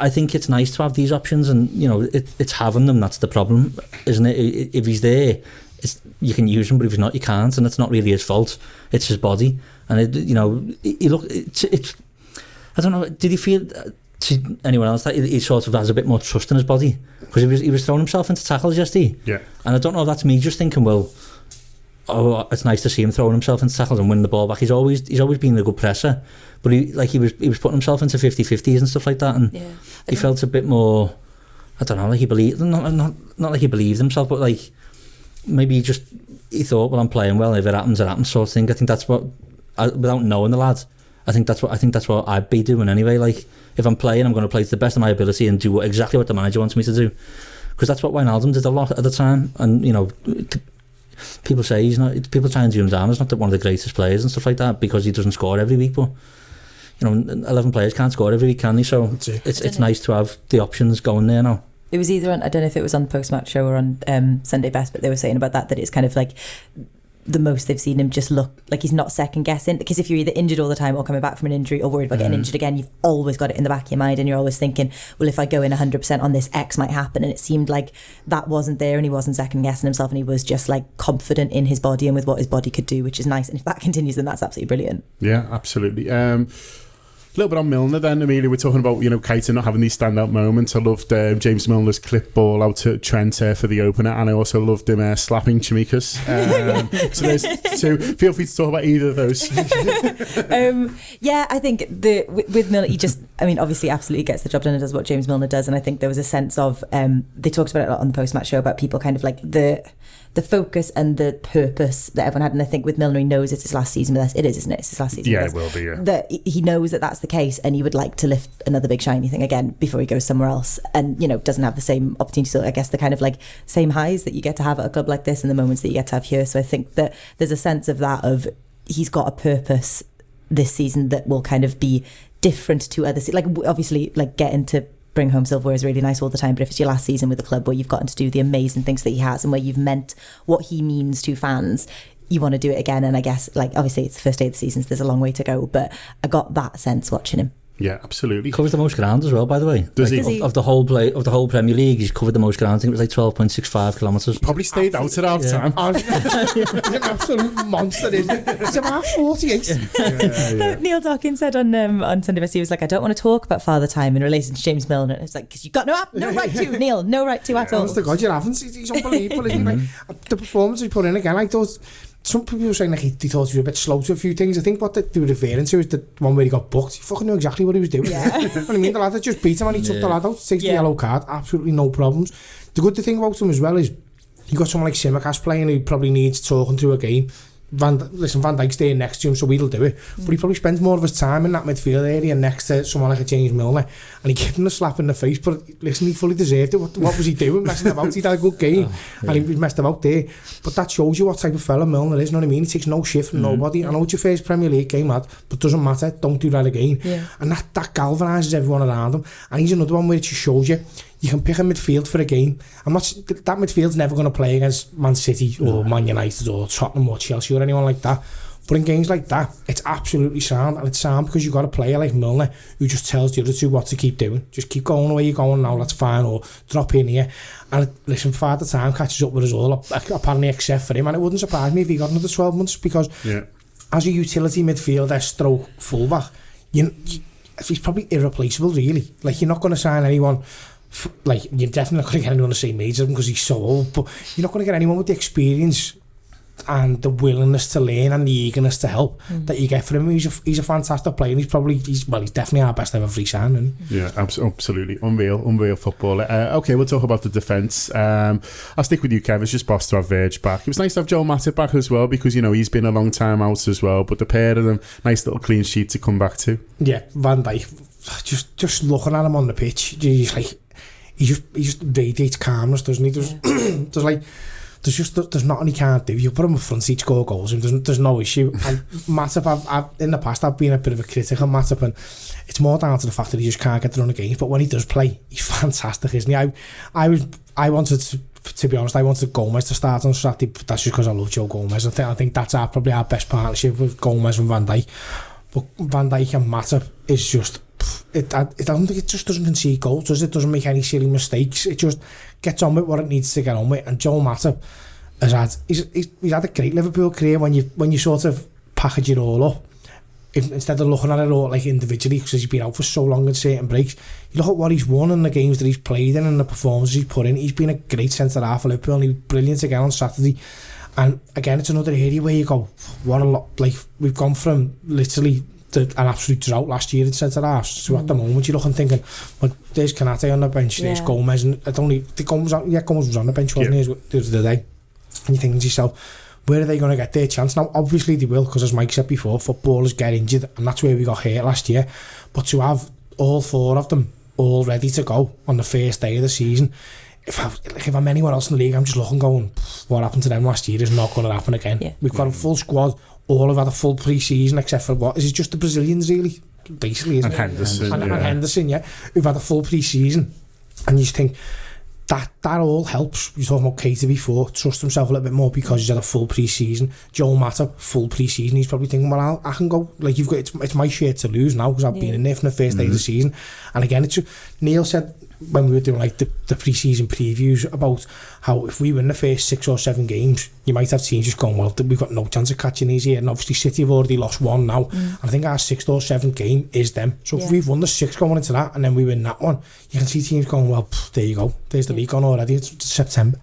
I think it's nice to have these options, and, you know, it's having them that's the problem, isn't it? If he's there, you can use him, but if he's not, you can't, and it's not really his fault. It's his body, and you know, it's I don't know, did he feel to anyone else that he sort of has a bit more trust in his body? Because he was throwing himself into tackles yesterday. Yeah. And I don't know if that's me just thinking, well, oh, it's nice to see him throwing himself into tackles and winning the ball back. He's always been a good presser, but he was putting himself into 50-50s and stuff like that, and he felt a bit more, I don't know, like he believed, not like he believed himself, but like maybe he thought, well, I'm playing well, if it happens, it happens, sort of thing. I think that's what, without knowing the lad, I think that's what I'd be doing anyway. Like, if I'm playing, I'm going to play to the best of my ability and do exactly what the manager wants me to do, because that's what Wijnaldum did a lot at the time. And, you know, people say people try and do him down as not one of the greatest players and stuff like that because he doesn't score every week, but, you know, 11 players can't score every week, can they? So it's nice to have the options going there now. It was either on, I don't know if it was on the post-match show or on Sunday Best, but they were saying about that it's kind of like the most they've seen him just look like he's not second guessing, because if you're either injured all the time or coming back from an injury or worried about getting injured again, you've always got it in the back of your mind, and you're always thinking, well, if I go in 100% on this, X might happen. And it seemed like that wasn't there, and he wasn't second guessing himself, and he was just like confident in his body and with what his body could do, which is nice. And if that continues, then that's absolutely brilliant. Yeah, absolutely. A little bit on Milner then, Emilia. We're talking about, you know, Keita not having these standout moments. I loved James Milner's clip ball out to Trent for the opener, and I also loved him slapping Chimikas. So there's two. Feel free to talk about either of those. Yeah, I think with Milner, he just, I mean, obviously absolutely gets the job done and does what James Milner does, and I think there was a sense of, they talked about it a lot on the post-match show about people kind of like the focus and the purpose that everyone had, and I think with Milner, he knows it's his last season with us. It is, isn't it? It's his last season. Yeah, with us. It will be. Yeah. That he knows that that's the case, and he would like to lift another big shiny thing again before he goes somewhere else, and, you know, doesn't have the same opportunity. So I guess the kind of like same highs that you get to have at a club like this and the moments that you get to have here. So I think that there's a sense of that, of he's got a purpose this season that will kind of be different to other like obviously like getting to bring home silverware is really nice all the time, but if it's your last season with the club where you've gotten to do the amazing things that he has and where you've meant what he means to fans, you want to do it again. And I guess, like, obviously it's the first day of the season, so there's a long way to go, but I got that sense watching him. Yeah, absolutely. He covers the most ground as well, by the way. Does he? Of the whole Premier League, he's covered the most ground. I think it was like 12.65 kilometres. Probably stayed out at half time. He's an absolute monster, isn't he? He's about 48. Neil Dawkins said on Sunday Best, he was like, I don't want to talk about father time in relation to James Milner. It's like, because you've got no right to, Neil, no right to at all. Honest to God, you haven't. He's unbelievable, isn't he? Like, the performance he put in again, like those. Some people were saying like he thought he was a bit slow to a few things. I think what they were referring to is the one where he got booked. He fucking knew exactly what he was doing. Yeah. You know what I mean? The lad that just beat him and he took the lad out, takes the yellow card, absolutely no problems. The good thing about him as well is you got someone like Tsimikas playing who probably needs talking through a game. Van Dijk's there next to him, so he'll do it. But he probably spends more of his time in that midfield area next to someone like a James Milner, and he gave him a slap in the face. But listen, he fully deserved it. What was he doing? Messing about. He'd had a good game, and he messed about there. But that shows you what type of fella Milner is. You know what I mean? He takes no shit from nobody. I know it's your first Premier League game, lad, but doesn't matter. Don't do that again. Yeah. And that galvanises everyone around him. And he's another one where it just shows you can pick a midfield for a game. That midfield's never going to play against Man City or Man United or Tottenham or Chelsea or anyone like that. But in games like that, it's absolutely sound, and it's sound because you've got a player like Milner who just tells the other two what to keep doing. Just keep going the way you're going now, that's fine, or drop in here. And listen, Father Time catches up with us all, apparently except for him, and it wouldn't surprise me if he got another 12 months, because as a utility midfielder stroke fullback, he's probably irreplaceable, really. Like, you're not going to sign anyone, like, you're definitely not going to get anyone the same age as him because he's so old, but you're not going to get anyone with the experience and the willingness to learn and the eagerness to help that you get from him. He's a fantastic player. He's definitely our best ever free sign, isn't he? Yeah, absolutely. Unreal footballer. Okay, we'll talk about the defence. I'll stick with you, Kev. It's just boss to have Verge back. It was nice to have Joel Matip back as well, because, he's been a long time out as well, but the pair of them, nice little clean sheet to come back to. Yeah, Van Dijk, just looking at him on the pitch, he's like, he just radiates calmness, doesn't he? There's nothing he can't do. You put him in front seat, score goals, and there's no issue. And Matip, I've in the past, I've been a bit of a critic on Matip, and it's more down to the fact that he just can't get the run of games. But when he does play, he's fantastic, isn't he? I wanted to be honest, I wanted Gomez to start on Saturday, but that's just because I love Joe Gomez. I think that's probably our best partnership with Gomez and Van Dijk. But Van Dijk and Matip is just... I don't think it just doesn't concede goals, does it? Doesn't make any silly mistakes. It just gets on with what it needs to get on with. And Joel Matip he's had a great Liverpool career when you sort of package it all up. Instead of looking at it all like individually, because he's been out for so long in certain breaks, you look at what he's won and the games that he's played in and the performances he's put in. He's been a great centre half for Liverpool, and he was brilliant again on Saturday. And again, it's another area where you go, what a lot. Like, we've gone from literally an absolute drought last year in centre halves. So at the moment you look and thinking, well, there's Kanate on the bench, there's Gomez, and Gomez was on the bench, wasn't he, the other day? And you think to yourself, where are they going to get their chance? Now, obviously they will, because as Mike said before, footballers get injured, and that's where we got hurt last year. But to have all four of them all ready to go on the first day of the season, if I'm anywhere else in the league, I'm just looking going, what happened to them last year is not going to happen again. We've got a full squad. All have had a full pre-season, except for what is it, just the Brazilians, really, basically, isn't it? And Henderson, who've had a full pre-season. And you just think that all helps. You're talking about Keita before, trust himself a little bit more because he's had a full pre-season. Joel Matip, full pre-season. He's probably thinking, well, I can go. Like, you've got it's my shirt to lose now because I've been in there from the first day of the season. And again, Neil said when we were doing like the pre-season previews about how if we win the first 6 or 7 games, you might have teams just going, well, we've got no chance of catching these here. And obviously City have already lost one now. And I think our 6th or 7th game is them. So if we've won the 6 going into that and then we win that one, you can see teams going, well, there you go. There's the league on already. It's September.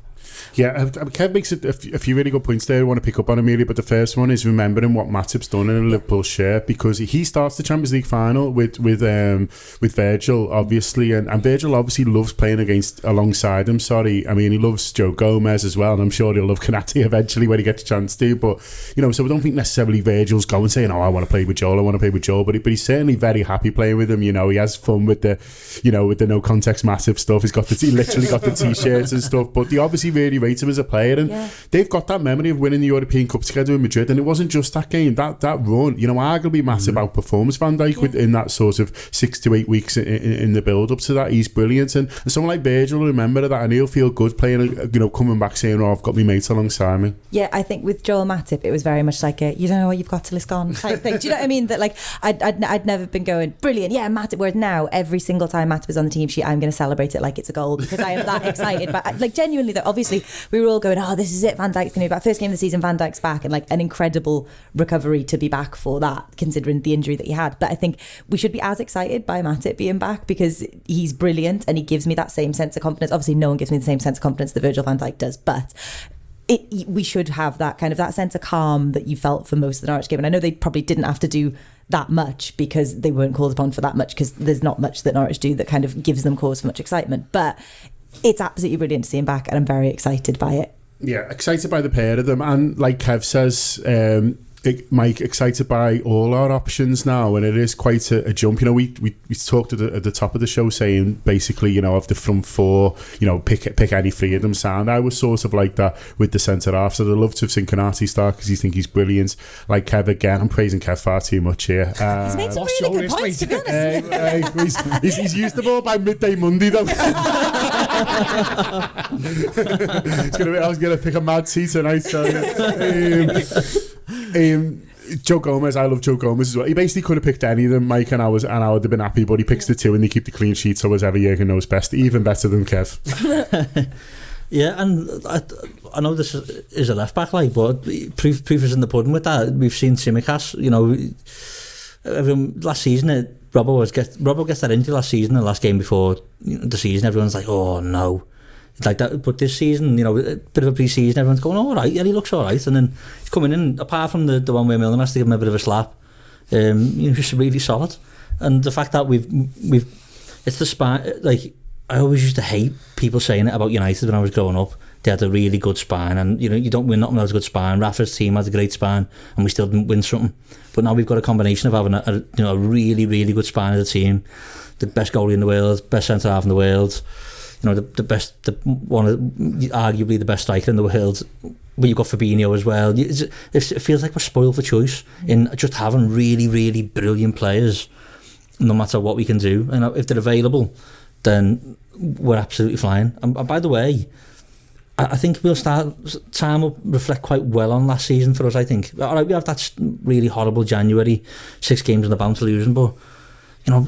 Yeah, Kev makes a few really good points there I want to pick up on, Emilia, but the first one is remembering what Matip's done in a Liverpool shirt, because he starts the Champions League final with Virgil, obviously, and Virgil obviously loves playing alongside him, I mean, he loves Joe Gomez as well, and I'm sure he'll love Kanate eventually when he gets a chance to, but, so we don't think necessarily Virgil's going saying, I want to play with Joel, but he's certainly very happy playing with him, he has fun with the, with the no context Matip stuff, he literally got the t-shirts and stuff, but they obviously really rate him as a player, and they've got that memory of winning the European Cup together in Madrid, and it wasn't just that game, that run, arguably Matip outperforms Van Dijk in that sort of 6 to 8 weeks in the build up to that. He's brilliant, and someone like Virgil will remember that, and he'll feel good playing, coming back saying, I've got my mates alongside me. Yeah, I think with Joel Matip it was very much like a, you don't know what you've got till it's gone type thing. Do you know what I mean? That like I'd never been going, brilliant, Matip, whereas now every single time Matip is on the team sheet I'm going to celebrate it like it's a goal, because I am that excited. But like genuinely though, obviously we were all going, this is it, Van Dijk's going to be back, first game of the season, Van Dijk's back, and like an incredible recovery to be back for that, considering the injury that he had. But I think we should be as excited by Matip being back, because he's brilliant and he gives me that same sense of confidence. Obviously no one gives me the same sense of confidence that Virgil van Dijk does, but we should have that kind of that sense of calm that you felt for most of the Norwich game. And I know they probably didn't have to do that much because they weren't called upon for that much, because there's not much that Norwich do that kind of gives them cause for much excitement, but it's absolutely brilliant to see him back, and I'm very excited by it. Yeah, excited by the pair of them, and like Kev says, Mike, excited by all our options now, and it is quite a jump. We talked at the top of the show saying basically, of the front four, pick any three of them sound. I was sort of like that with the centre half, so I'd love to have seen Kanate start because you think he's brilliant. Like Kev again, I'm praising Kev far too much here. He's made some really good points, to be honest. He's used them all by midday Monday though. I was gonna pick a mad tea tonight, so Joe Gomez, I love Joe Gomez as well. He basically could have picked any of them. Mike and I would have been happy, but he picks the two and they keep the clean sheet, so as ever Jürgen knows best. Even better than Kev. Yeah, and I know this is a left back, like, but proof is in the pudding with that. We've seen Tsimikas, you know, last season, Robbo gets that injury last season, the last game before the season. Everyone's like, oh no. It's like that, but this season, you know, a bit of a pre-season, everyone's going, all right, yeah, he looks all right, and then he's coming in, apart from the one where Milner has to give him a bit of a slap, just really solid. And the fact that we've it's the spine, like, I always used to hate people saying it about United when I was growing up. They had a really good spine, and you know, you don't win nothing without a good spine. Rafa's team has a great spine, and we still didn't win something. But now we've got a combination of having a really, really good spine as a team, the best goalie in the world, best centre half in the world, you know, arguably the best striker in the world. But you've got Fabinho as well. It feels like we're spoiled for choice in just having really, really brilliant players, no matter what we can do. And if they're available, then we're absolutely flying. And by the way, I think time will reflect quite well on last season for us, I think. All right, we have that really horrible January, 6 games on the bounce losing, but, you know,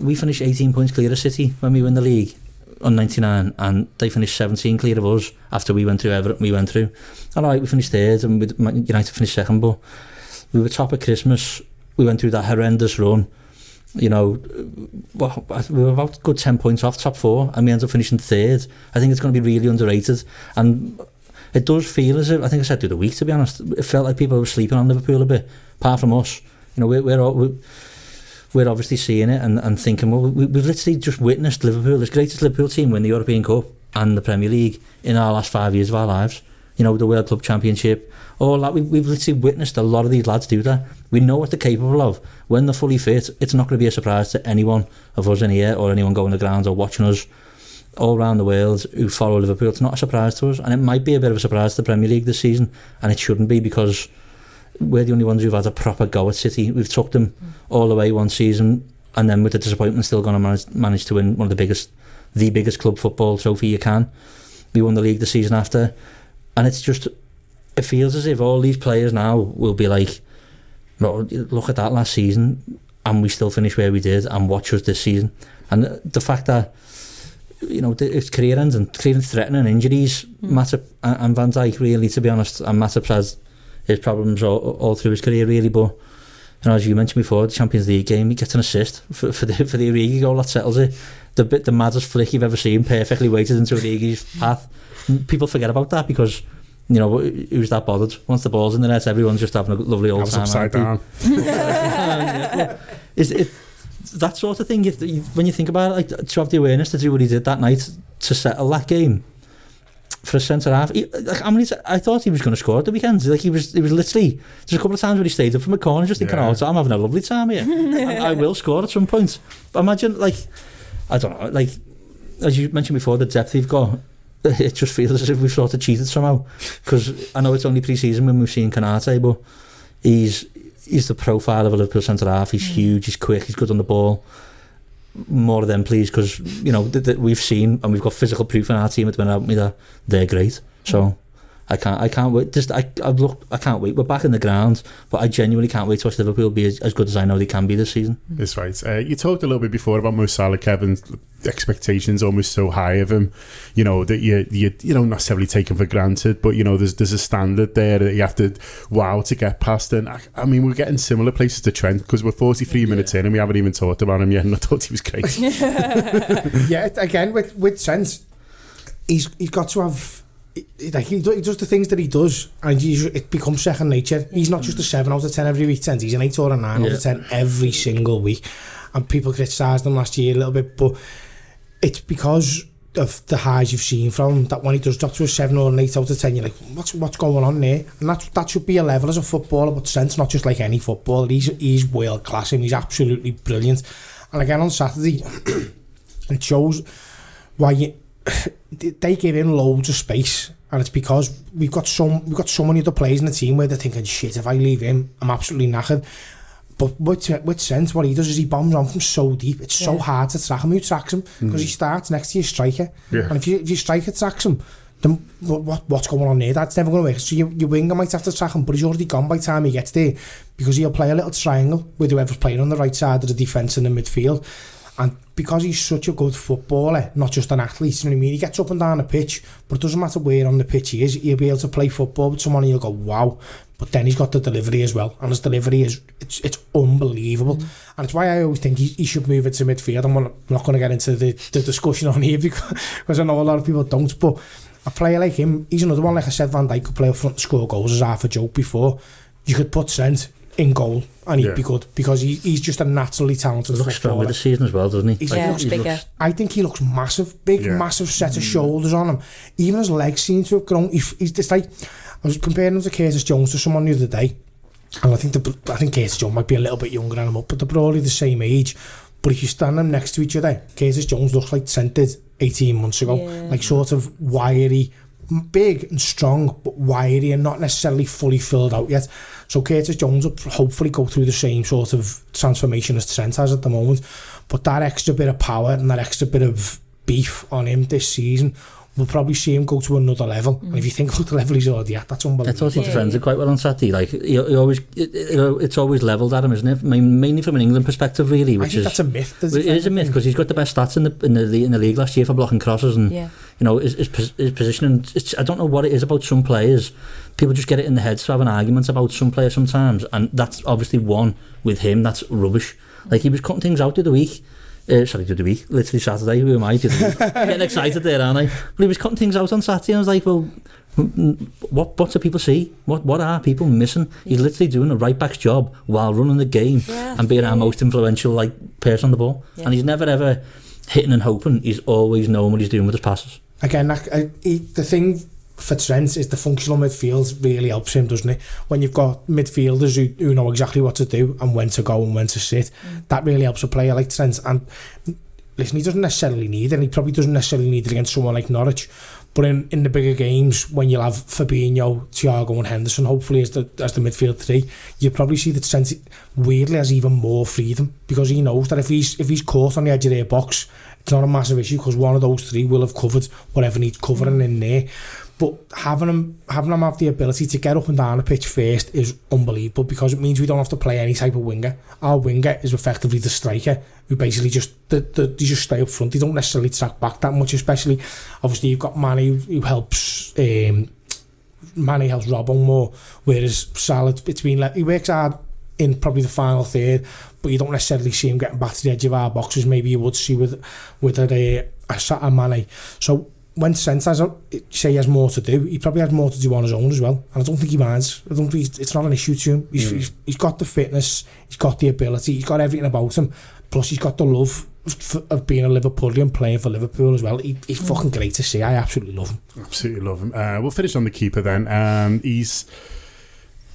we finished 18 points clear of City when we win the league on 99, and they finished 17 clear of us after we went through everything we went through. All right, we finished third, and United finished second, but we were top at Christmas. We went through that horrendous run. You know, we were about a good 10 points off top 4, and we ended up finishing third. I think it's going to be really underrated, and it does feel as if, I think I said through the week, to be honest, it felt like people were sleeping on Liverpool a bit, apart from us. You know, we're obviously seeing it and thinking, well, we've literally just witnessed Liverpool, this greatest Liverpool team, win the European Cup and the Premier League in our last 5 years of our lives. You know, the World Club Championship, all that. We've literally witnessed a lot of these lads do that. We know what they're capable of. When they're fully fit, it's not going to be a surprise to anyone of us in here, or anyone going to the grounds or watching us all around the world who follow Liverpool. It's not a surprise to us, and it might be a bit of a surprise to the Premier League this season, and it shouldn't be, because we're the only ones who've had a proper go at City. We've took them all the way one season, and then with the disappointment still going to manage to win one of the biggest club football trophy you can. We won the league the season after, and it's just, it feels as if all these players now will be like, look at that last season, and we still finish where we did, and watch us this season. And the fact that, you know, it's career ends and threatening injuries, Matip and Van Dijk, really, to be honest, and Matip's has his problems all through his career, really, but, you know, as you mentioned before, the Champions League game, he gets an assist for the Origi goal, that settles it. The maddest flick you've ever seen, perfectly weighted into Origi's path. People forget about that because, you know, who's that bothered? Once the ball's in the net, everyone's just having a lovely old time. Upside down. Is it that sort of thing? When you think about it, like, to have the awareness to do what he did that night to settle that game for a centre half. I thought he was going to score at the weekend. Like, he was literally. There's a couple of times where he stayed up from a corner, just thinking, "Oh, I'm having a lovely time here. I will score at some point." But imagine, like, I don't know, like, as you mentioned before, the depth he've got. It just feels as if we've sort of cheated somehow, because I know it's only pre-season when we've seen Konate, but he's the profile of a Liverpool centre half. He's huge, he's quick, he's good on the ball. More of them, please, because, you know, we've seen, and we've got physical proof in our team at the minute that they're great. So I can't wait. I can't wait. We're back in the ground, but I genuinely can't wait to watch Liverpool be as good as I know they can be this season. That's right. You talked a little bit before about Mo Salah, Kevin's expectations almost so high of him, you know, that you don't necessarily take him for granted, but, you know, there's a standard there that you have to to get past. And I mean, we're getting similar places to Trent, because we're 43 minutes in and we haven't even talked about him yet, and I thought he was great. Yeah, again, with Trent, he's got to have, like, he does the things that he does, and it becomes second nature. He's not just a 7 out of 10 every weekend, he's an 8 or a 9 out of 10 every single week. And people criticised him last year a little bit, but it's because of the highs you've seen from him that when he does drop to a 7 or an 8 out of 10, you're like, what's going on there? And that should be a level as a footballer, but Trent's not just like any footballer. He's world class, and he's absolutely brilliant. And again on Saturday, it shows why they give him loads of space, and it's because we've got so many other players in the team where they're thinking, shit, if I leave him, I'm absolutely knackered. But with Trent, what he does is he bombs on from so deep. It's so hard to track him. Who tracks him? Because he starts next to your striker. Yeah. And if your striker tracks him, then what's going on there? That's never going to work. So your winger might have to track him, but he's already gone by the time he gets there, because he'll play a little triangle with whoever's playing on the right side of the defence in the midfield. And because he's such a good footballer, not just an athlete, you know what I mean? He gets up and down the pitch, but it doesn't matter where on the pitch he is, he'll be able to play football with someone and you'll go, wow. But then he's got the delivery as well, and his delivery it's unbelievable. And it's why I always think he should move into midfield. I'm not going to get into the discussion on here because I know a lot of people don't, but a player like him, he's another one. Like I said, Van Dijk could play up front and score goals as half a joke before. You could put Trent in goal and he'd be good, because he's just a naturally talented footballer. He looks stronger this season as well, doesn't he? He looks bigger. I think he looks massive, massive set of shoulders on him. Even his legs seem to have grown. He's just like, I was comparing him to Curtis Jones to someone the other day, and I think Curtis Jones might be a little bit younger than him up, but they're probably the same age. But if you stand them next to each other, Curtis Jones looks like Trent did 18 months ago, like sort of wiry, big and strong, but wiry and not necessarily fully filled out yet. So Curtis Jones will hopefully go through the same sort of transformation as Trent has at the moment. But that extra bit of power and that extra bit of beef on him this season, we'll probably see him go to another level. And if you think about the level he's already at, that's unbelievable. I thought he defended quite well on Saturday. Like it's always levelled at him, isn't it? Mainly from an England perspective, really. Which I think that's a myth. It is a myth, because he's got the best stats in the league last year for blocking crosses, and you know his positioning. I don't know what it is about some players. People just get it in their heads to have an argument about some players sometimes, and that's obviously one with him. That's rubbish. Like, he was cutting things out the other week. Literally Saturday, who am I? Getting excited there, aren't I? But he was cutting things out on Saturday, and I was like, well, what do people see? What are people missing? He's literally doing a right back's job while running the game and being our most influential person on the ball. And he's never ever hitting and hoping. He's always knowing what he's doing with his passes. Again, the thing for Trent is the functional midfield really helps him, doesn't it? When you've got midfielders who know exactly what to do and when to go and when to sit, that really helps a player like Trent. And listen, he doesn't necessarily need it, and he probably doesn't necessarily need it against someone like Norwich, but in the bigger games, when you'll have Fabinho, Thiago and Henderson hopefully as the midfield three, you'll probably see that Trent weirdly has even more freedom, because he knows that if he's caught on the edge of their box, it's not a massive issue, because one of those three will have covered whatever needs covering in there. But having him have the ability to get up and down the pitch first is unbelievable, because it means we don't have to play any type of winger. Our winger is effectively the striker, who basically just stay up front. They don't necessarily track back that much, especially obviously you've got Mane who helps Mane helps Robbo more, whereas Salah, he works hard in probably the final third, but you don't necessarily see him getting back to the edge of our boxes maybe you would see with a Mane. So when Trent he has more to do, he probably has more to do on his own as well, and I don't think he minds. I don't think it's not an issue to him. He's got the fitness, he's got the ability, he's got everything about him, plus he's got the love of being a Liverpoolian playing for Liverpool as well. He's fucking great to see. I absolutely love him. Absolutely love him. We'll finish on the keeper then.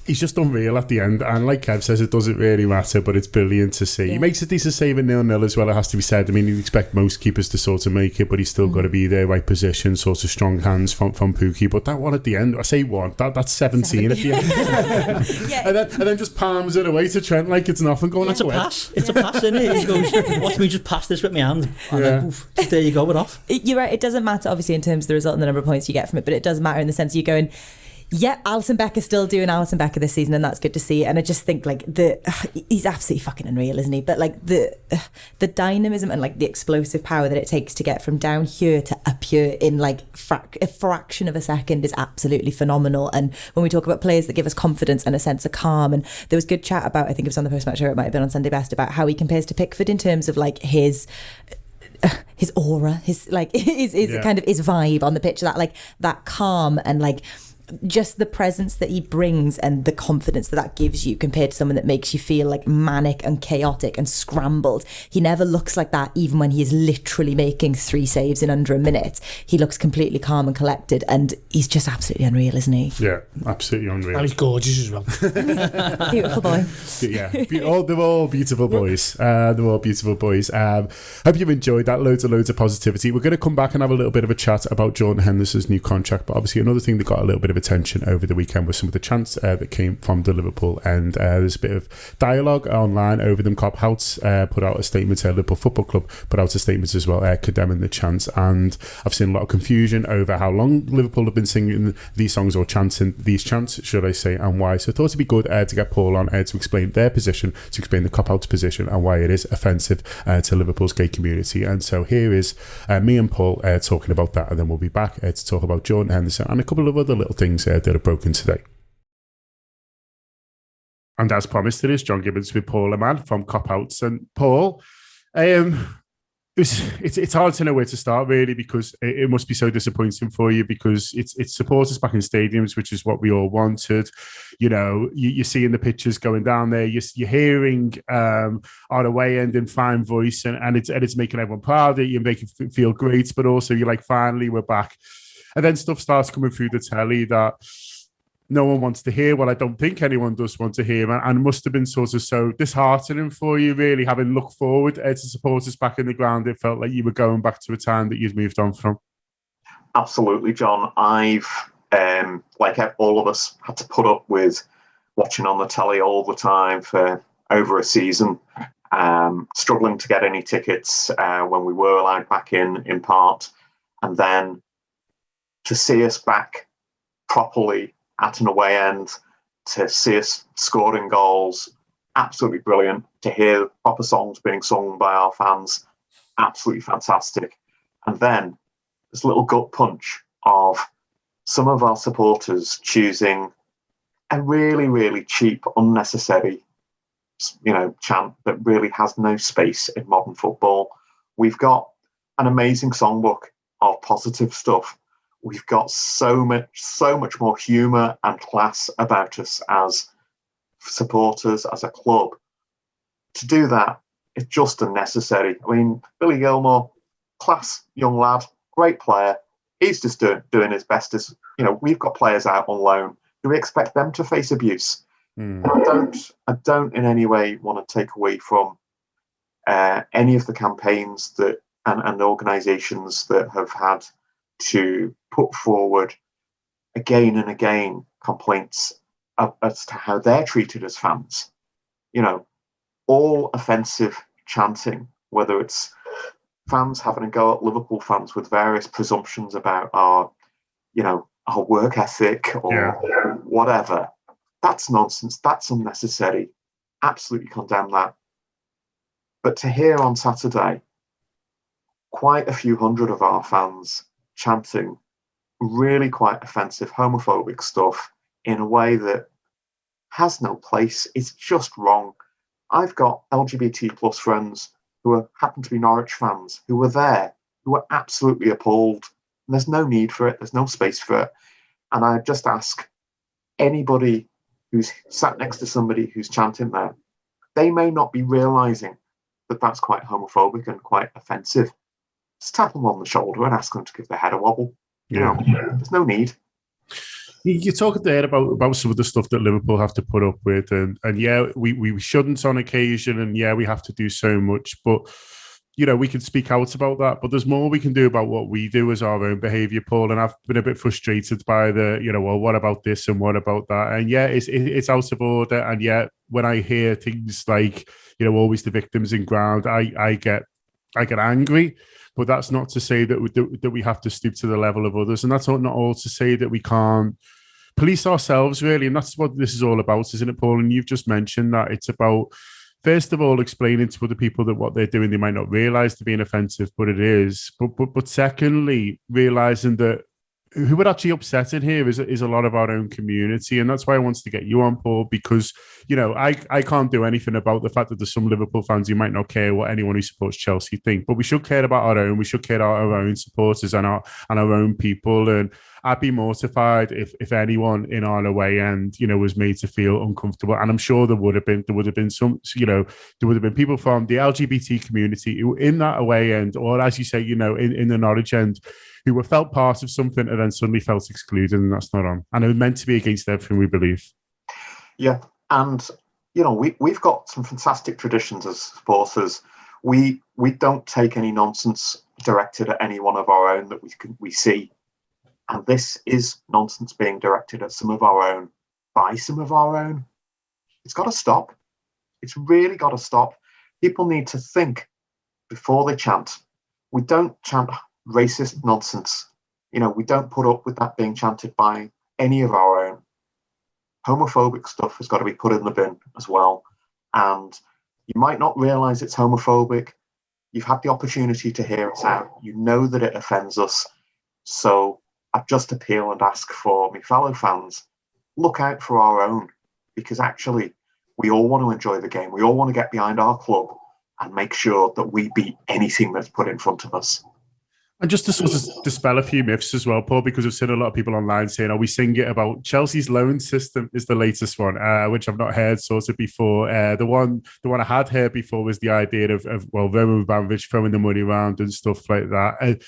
He's just unreal at the end, and like Kev says, it doesn't really matter, but it's brilliant to see. He makes a decent save at 0-0 as well, it has to be said. I mean, you'd expect most keepers to sort of make it, but he's still got to be there, right position, sort of strong hands from Pookie. But that one at the end, I say one, that's 17 at the end. and then just palms it away to Trent like it's nothing, going, it's a pass. It's a pass, isn't it? He goes, watch me just pass this with my hand, and then, oof, there you go, we're off. You're right, it doesn't matter obviously in terms of the result and the number of points you get from it, but it does matter in the sense you're going, yeah, Alisson Becker's still doing Alisson Becker this season, and that's good to see. And I just think like he's absolutely fucking unreal, isn't he? But like the dynamism and like the explosive power that it takes to get from down here to up here in like a fraction of a second is absolutely phenomenal. And when we talk about players that give us confidence and a sense of calm, and there was good chat about, I think it was on the post-match show, it might have been on Sunday Best, about how he compares to Pickford in terms of like his aura, his kind of his vibe on the pitch, that calm and like just the presence that he brings and the confidence that gives you compared to someone that makes you feel like manic and chaotic and scrambled. He never looks like that, even when he is literally making 3 saves in under a minute. He looks completely calm and collected, and he's just absolutely unreal, isn't he? Yeah, absolutely unreal. And he's gorgeous as well. Beautiful boy. Yeah, they're all beautiful boys. They're all beautiful boys. Hope you've enjoyed that. Loads of positivity. We're going to come back and have a little bit of a chat about Jordan Henderson's new contract, but obviously another thing that got a little bit of of attention over the weekend with some of the chants that came from the Liverpool end. There's a bit of dialogue online over them. Cop House put out a statement, Liverpool Football Club put out a statement as well, condemning the chants, and I've seen a lot of confusion over how long Liverpool have been singing these songs, or chanting these chants, should I say, and why. So I thought it'd be good to get Paul on to explain their position, to explain the Cop Out's position, and why it is offensive to Liverpool's gay community. And so here is me and Paul talking about that, and then we'll be back to talk about Jordan Henderson and a couple of other little things that are broken today. And as promised, it is John Gibbons with Paul Leman from Cop Outs. And Paul, it's hard to know where to start, really, because it must be so disappointing for you, because it's supporters back in stadiums, which is what we all wanted. You know, you're seeing the pictures going down there. You're hearing on away end in fine voice, and it's making everyone proud. You're making it feel great, but also you're like, finally, we're back. And then stuff starts coming through the telly that no one wants to hear. Well, I don't think anyone does want to hear, and must have been sort of so disheartening for you, really, having looked forward to supporters back in the ground. It felt like you were going back to a time that you'd moved on from. Absolutely, John. I've, like all of us, had to put up with watching on the telly all the time for over a season, struggling to get any tickets when we were allowed back in part, and then to see us back properly at an away end, to see us scoring goals, absolutely brilliant. To hear proper songs being sung by our fans, absolutely fantastic. And then this little gut punch of some of our supporters choosing a really, really cheap, unnecessary, chant that really has no space in modern football. We've got an amazing songbook of positive stuff. We've got so much more humour and class about us as supporters, as a club. To do that, it's just unnecessary. I mean, Billy Gilmore, class young lad, great player. He's just doing his best. As we've got players out on loan. Do we expect them to face abuse? I don't in any way want to take away from any of the campaigns that and organisations that have had to put forward again and again complaints as to how they're treated as fans. All offensive chanting, whether it's fans having a go at Liverpool fans with various presumptions about our work ethic or whatever, that's nonsense. That's unnecessary. Absolutely condemn that. But to hear on Saturday quite a few hundred of our fans chanting really quite offensive, homophobic stuff in a way that has no place, it's just wrong. I've got LGBT plus friends who happen to be Norwich fans who were there, who were absolutely appalled. And there's no need for it. There's no space for it. And I just ask anybody who's sat next to somebody who's chanting there, they may not be realising that that's quite homophobic and quite offensive. Just tap them on the shoulder and ask them to give their head a wobble. There's no need. You're talking there about some of the stuff that Liverpool have to put up with, and we shouldn't on occasion, and we have to do so much, but we can speak out about that, but there's more we can do about what we do as our own behaviour, Paul. And I've been a bit frustrated by the, well, what about this and what about that? And it's out of order. And when I hear things like, always the victims in ground, I get angry. But that's not to say that we have to stoop to the level of others, and that's not all to say that we can't police ourselves, really. And that's what this is all about, isn't it, Paul? And you've just mentioned that it's about, first of all, explaining to other people that what they're doing they might not realise to be offensive, but it is. But secondly, realising that who would actually upset in here is a lot of our own community. And that's why I wanted to get you on, Paul, because, I can't do anything about the fact that there's some Liverpool fans who might not care what anyone who supports Chelsea think, but we should care about our own. We should care about our own supporters and our own people. And I'd be mortified if anyone in our away end, was made to feel uncomfortable. And I'm sure there would have been some, there would have been people from the LGBT community who in that away end, or as you say, in the Norwich end, who were felt part of something and then suddenly felt excluded, and that's not on. And it was meant to be against everything we believe. Yeah, and we've got some fantastic traditions as supporters. We don't take any nonsense directed at any one of our own that we see. And this is nonsense being directed at some of our own, by some of our own. It's got to stop. It's really got to stop. People need to think before they chant. We don't chant racist nonsense. We don't put up with that being chanted by any of our own. Homophobic stuff has got to be put in the bin as well. And you might not realise it's homophobic. You've had the opportunity to hear it out. You know that it offends us. So I just appeal and ask for my fellow fans, look out for our own, because actually we all want to enjoy the game. We all want to get behind our club and make sure that we beat anything that's put in front of us. And just to sort of dispel a few myths as well, Paul, because I've seen a lot of people online saying, we sing it about Chelsea's loan system is the latest one, which I've not heard sort of before. The one I had heard before was the idea of Roman Abramovich throwing the money around and stuff like that.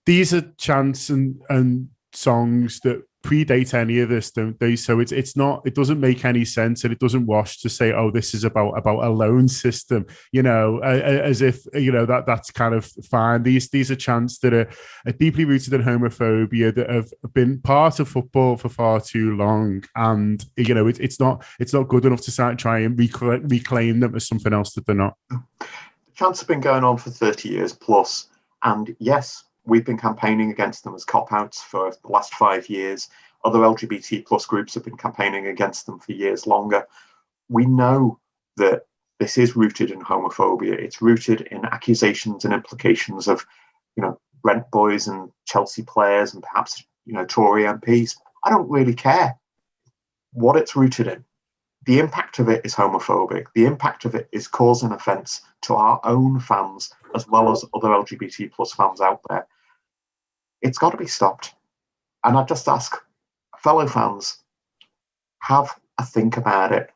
These are chants and songs that predate any of this, don't they? So it's not, it doesn't make any sense, and it doesn't wash to say, this is about a loan system, as if that's kind of fine. These are chants that are deeply rooted in homophobia, that have been part of football for far too long, and it's not good enough to try and reclaim them as something else that they're not. The chants have been going on for 30 years plus, and yes, we've been campaigning against them as cop-outs for the last 5 years. Other LGBT plus groups have been campaigning against them for years longer. We know that this is rooted in homophobia. It's rooted in accusations and implications of, rent boys and Chelsea players and perhaps, Tory MPs. I don't really care what it's rooted in. The impact of it is homophobic. The impact of it is causing offence to our own fans as well as other LGBT plus fans out there. It's got to be stopped. And I just ask fellow fans, have a think about it.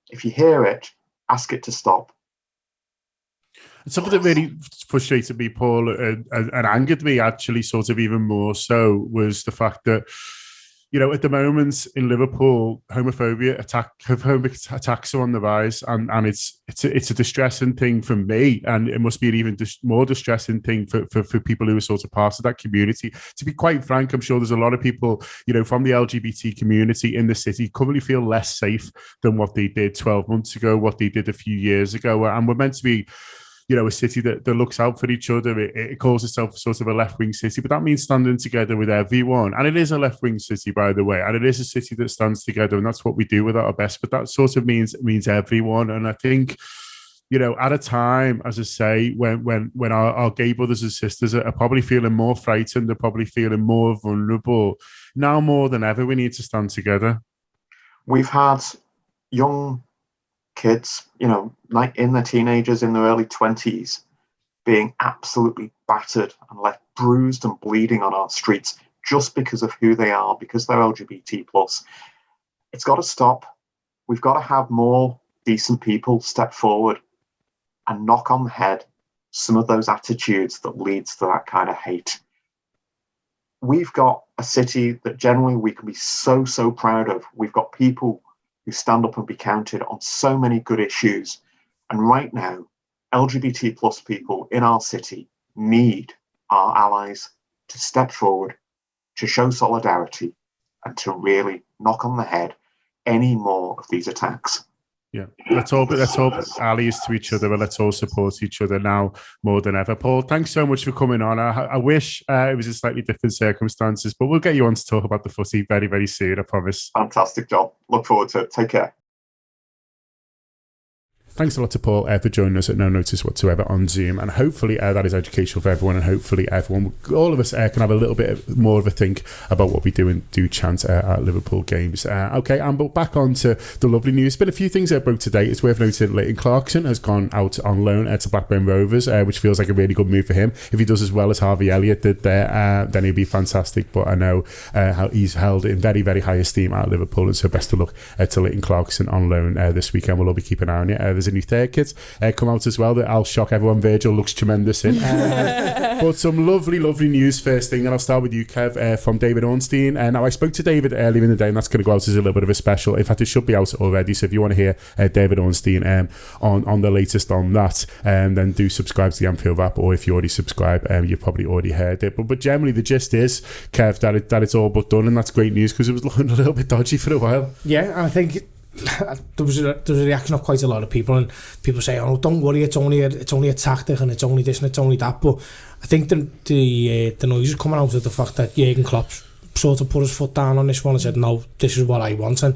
If you hear it, ask it to stop. Something that really frustrated me, Paul, and angered me actually sort of even more so, was the fact that, at the moment in Liverpool, homophobic attacks are on the rise, and it's a distressing thing for me, and it must be an even more distressing thing for people who are sort of part of that community. To be quite frank, I'm sure there's a lot of people, from the LGBT community in the city currently feel less safe than what they did 12 months ago, what they did a few years ago, and we're meant to be a city that looks out for each other. It calls itself sort of a left-wing city, but that means standing together with everyone. And it is a left-wing city, by the way, and it is a city that stands together, and that's what we do with our best. But that sort of means everyone. And I think, at a time, as I say, when our gay brothers and sisters are probably feeling more frightened, they're probably feeling more vulnerable, now more than ever, we need to stand together. We've had young kids, like in their teenagers, in their early 20s, being absolutely battered and left bruised and bleeding on our streets just because of who they are, because they're LGBT plus. It's got to stop. We've got to have more decent people step forward and knock on the head some of those attitudes that leads to that kind of hate. We've got a city that generally we can be so proud of. We've got people who stand up and be counted on so many good issues. And right now, LGBT plus people in our city need our allies to step forward, to show solidarity, and to really knock on the head any more of these attacks. Yeah, let's all allies to each other, and let's all support each other now more than ever. Paul, thanks so much for coming on. I wish it was in slightly different circumstances, but we'll get you on to talk about the footy very, very soon, I promise. Fantastic job. Look forward to it. Take care. Thanks a lot to Paul for joining us at no notice whatsoever on Zoom, and hopefully that is educational for everyone, and hopefully all of us can have a little bit more of a think about what we do and do chant at Liverpool games. Okay, Amber, back on to the lovely news. Been a few things that broke today. It's worth noting Leighton Clarkson has gone out on loan to Blackburn Rovers, which feels like a really good move for him. If he does as well as Harvey Elliott did there, then he'll be fantastic. But I know how he's held in very, very high esteem at Liverpool, and so best of luck to Leighton Clarkson on loan this weekend. We'll all be keeping an eye on it. There's a new third kit come out as well that I'll shock everyone. Virgil looks tremendous in. But some lovely news first thing, and I'll start with you, Kev, from David Ornstein. Now, I spoke to David earlier in the day, and that's going to go out as a little bit of a special. In fact, it should be out already, so if you want to hear David Ornstein on the latest on that, then do subscribe to the Anfield Wrap, or if you already subscribe, you've probably already heard it. But generally, the gist is, Kev, that it's all but done, and that's great news because it was looking a little bit dodgy for a while. Yeah, and I think there was a reaction of quite a lot of people, and people say, "Oh, don't worry, it's only a tactic, and it's only this and it's only that." But I think the noise is coming out of the fact that Jurgen Klopp sort of put his foot down on this one and said, "No, this is what I want," and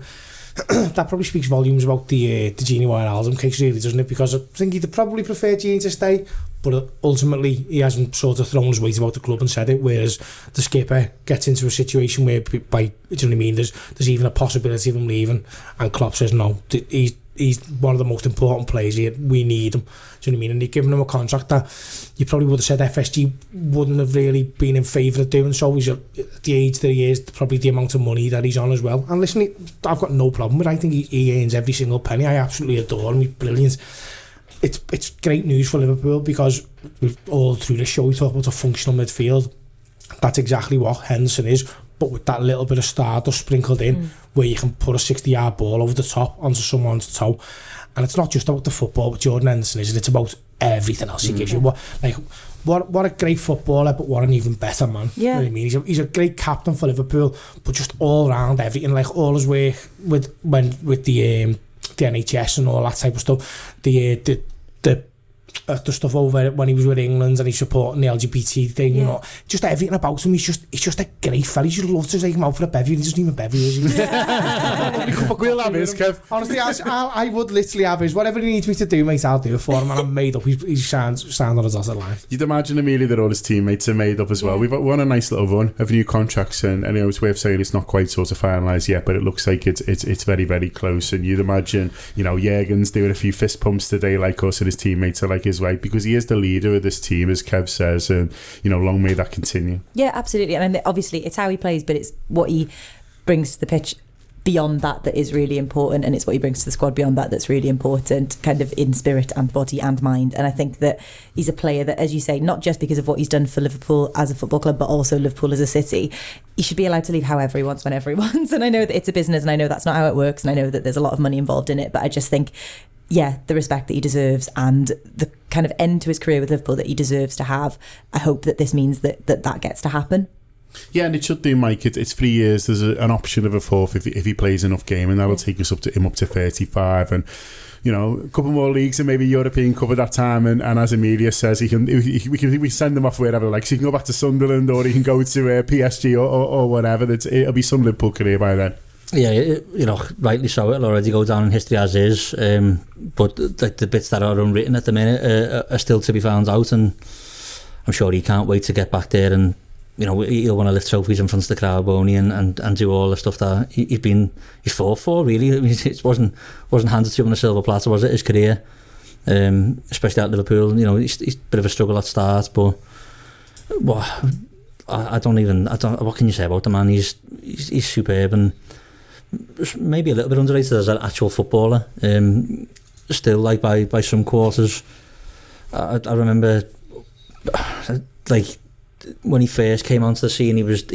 that probably speaks volumes about the Genie Wijnaldum case, really, doesn't it? Because I think he'd probably prefer Genie to stay, but ultimately he hasn't sort of thrown his weight about the club and said it, whereas the skipper gets into a situation where, do you know what I mean, there's even a possibility of him leaving, and Klopp says no, he's one of the most important players here, we need him, do you know what I mean? And they've given him a contract that you probably would have said FSG wouldn't have really been in favour of doing so. He's at the age that he is, probably the amount of money that he's on as well, and listen, I've got no problem with it. I think he earns every single penny. I absolutely adore him, he's brilliant. It's great news for Liverpool, because we've all through the show we talk about a functional midfield. That's exactly what Henderson is, but with that little bit of stardust sprinkled in, where you can put a 60-yard ball over the top onto someone's toe. And it's not just about the football with Jordan Henderson, is it? It's about everything else he gives you. What a great footballer, but what an even better man. Yeah. You know what I mean? He's a great captain for Liverpool, but just all round everything, like all his work with the NHS and all that type of stuff, the stuff over when he was with England and he's supporting the LGBT thing, you know, just everything about him. He's just a great fella. You just love to take him out for a bevy. He doesn't even bevy, is he? We'll have his, Kev. Honestly, I would literally have his. Whatever he needs me to do, mate, I'll do it for him, and I'm made up. He's sound on a dotted line. You'd imagine, Emilia, that all his teammates are made up as well. We're on a nice little run of new contracts, and you know, it's way of saying it's not quite sort of finalised yet, but it looks like it's very, very close. And you'd imagine, you know, Jurgen's doing a few fist pumps today, like us, and his teammates are like his right, because he is the leader of this team, as Kev says, and you know, long may that continue. Yeah, absolutely. And obviously it's how he plays, but it's what he brings to the pitch beyond that is really important, and it's what he brings to the squad beyond that that's really important, kind of in spirit and body and mind. And I think that he's a player that, as you say, not just because of what he's done for Liverpool as a football club, but also Liverpool as a city, he should be allowed to leave however he wants, whenever he wants. And I know that it's a business, and I know that's not how it works, and I know that there's a lot of money involved in it, but I just think, yeah, the respect that he deserves and the kind of end to his career with Liverpool that he deserves to have, I hope that this means that gets to happen. Yeah, and it should do, Mike. It's 3 years. There's an option of a fourth if he plays enough game, and that'll take us up to 35. And you know, a couple more leagues and maybe European Cup at that time. And as Emilia says, we can send him off wherever, like, so he can go back to Sunderland, or he can go to PSG or whatever. It'll be some Liverpool career by then. Yeah, you know, rightly so. It'll already go down in history as is. But the bits that are unwritten at the minute are still to be found out, and I'm sure he can't wait to get back there. And you know, he'll want to lift trophies in front of the crowd, and do all the stuff that he's fought for. Really, I mean, it wasn't handed to him on a silver platter, was it? His career, especially at Liverpool. You know, he's a bit of a struggle at start, but I don't. What can you say about the man? He's superb, and maybe a little bit underrated as an actual footballer. Still, like by some quarters. I remember, like, when he first came onto the scene, he was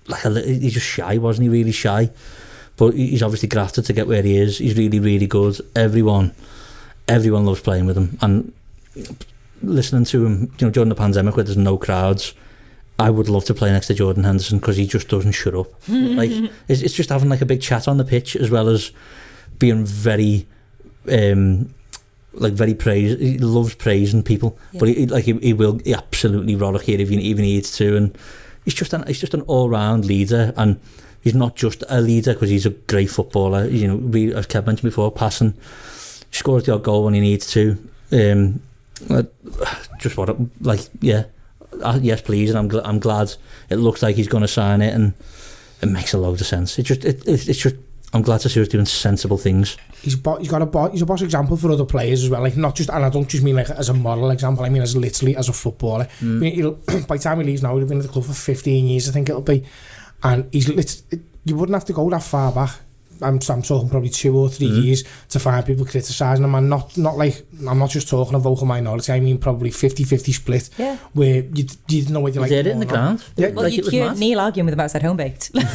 like he's just shy, wasn't he? Really shy, but he's obviously grafted to get where he is. He's really, really good. Everyone loves playing with him, and listening to him, you know, during the pandemic where there's no crowds, I would love to play next to Jordan Henderson, because he just doesn't shut up. Like, it's just having like a big chat on the pitch, as well as being very very praise. He loves praising people, yeah. But he will absolutely rollick here if he needs to, and he's just an all-round leader. And he's not just a leader because he's a great footballer. You know, as Kev mentioned before, passing, scores the odd goal when he needs to. Yes, please, and I'm glad it looks like he's going to sign it, and it makes a load of sense. It's just I'm glad to see us doing sensible things. He's a boss example for other players as well. Like, not just, and I don't just mean like as a moral example. I mean as literally as a footballer. I mean, by the time he leaves now, he'll have been at the club for 15 years, I think it'll be. And you wouldn't have to go that far back I'm talking probably 2 or 3 years to find people criticising him, and not like, I'm not just talking a vocal minority, I mean probably 50-50 split, where you didn't know whether you like it in the ground. Yeah. Well, you'd hear Neil arguing with him outside home baked. Leave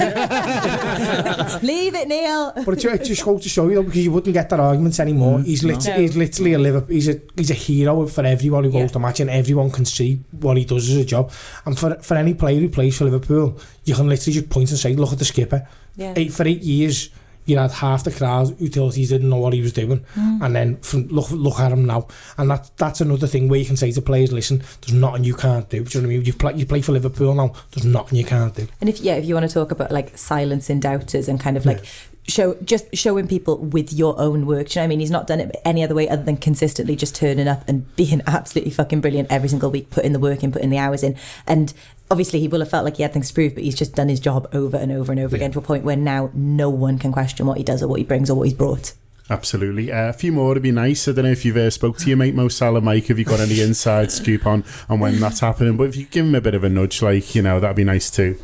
it, Neil. But it just goes to show you, though, because you wouldn't get that argument anymore. He's literally a Liverpool, he's a hero for everyone who goes to match, and everyone can see what he does as a job. And for any player who plays for Liverpool, you can literally just point and say, look at the skipper. For 8 years, you had half the crowd who thought he didn't know what he was doing, and then look at him now. And that's another thing where you can say to players, listen, there's nothing you can't do. Do you know what I mean? You play for Liverpool now, there's nothing you can't do. And if you want to talk about like silencing doubters and kind of like showing people with your own work, do you know what I mean? He's not done it any other way other than consistently just turning up and being absolutely fucking brilliant every single week, putting the work in, putting the hours in. And obviously he will have felt like he had things to prove, but he's just done his job over and over and over again, to a point where now no one can question what he does or what he brings or what he's brought. Absolutely. A few more would be nice. I don't know if you've spoke to your mate Mo Salah, Mike, have you got any inside scoop on when that's happening? But if you give him a bit of a nudge, like, you know, that'd be nice too.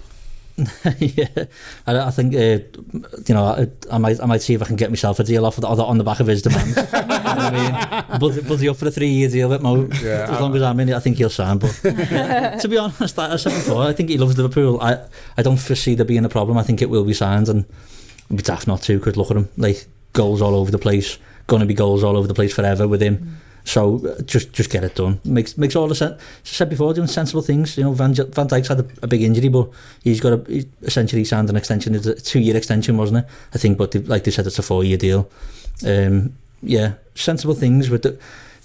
Yeah, I think you know, I might see if I can get myself a deal off on the back of his demands. You know what I mean? Buzz you up for a 3-year deal with Mo. As long as I'm in it, I think he'll sign. But to be honest, I said before, I think he loves Liverpool. I don't foresee there being a problem. I think it will be signed, and it'd be daft not to, because look at him, like, goals all over the place, going to be goals all over the place forever with him. So just get it done. Makes all the sense. As I said before, doing sensible things. You know, Van Dijk's had a big injury, but he essentially signed an extension. It's a 2-year extension, wasn't it? I think, but like they said, it's a 4-year deal. Yeah, sensible things with the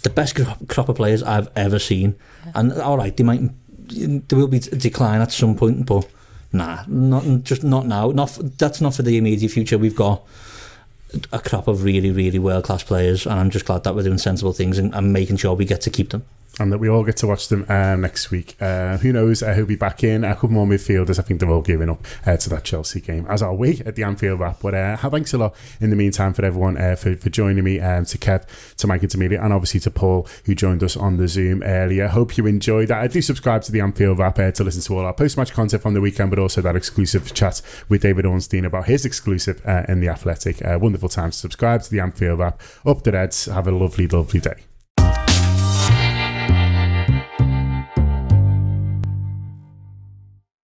best crop of players I've ever seen. And all right, there will be a decline at some point, but nah, not now. That's not for the immediate future. We've got a crop of really, really world-class players, and I'm just glad that we're doing sensible things and making sure we get to keep them. And that we all get to watch them next week. Who knows who'll be back in. A couple more midfielders. I think they're all giving up to that Chelsea game, as are we at the Anfield Wrap. But thanks a lot in the meantime for everyone for joining me, to Kev, to Mike and to Emilia, and obviously to Paul, who joined us on the Zoom earlier. Hope you enjoyed that. I do subscribe to the Anfield Wrap to listen to all our post-match content from the weekend, but also that exclusive chat with David Ornstein about his exclusive in The Athletic. Wonderful time to subscribe to the Anfield Wrap. Up the Reds. Have a lovely, lovely day.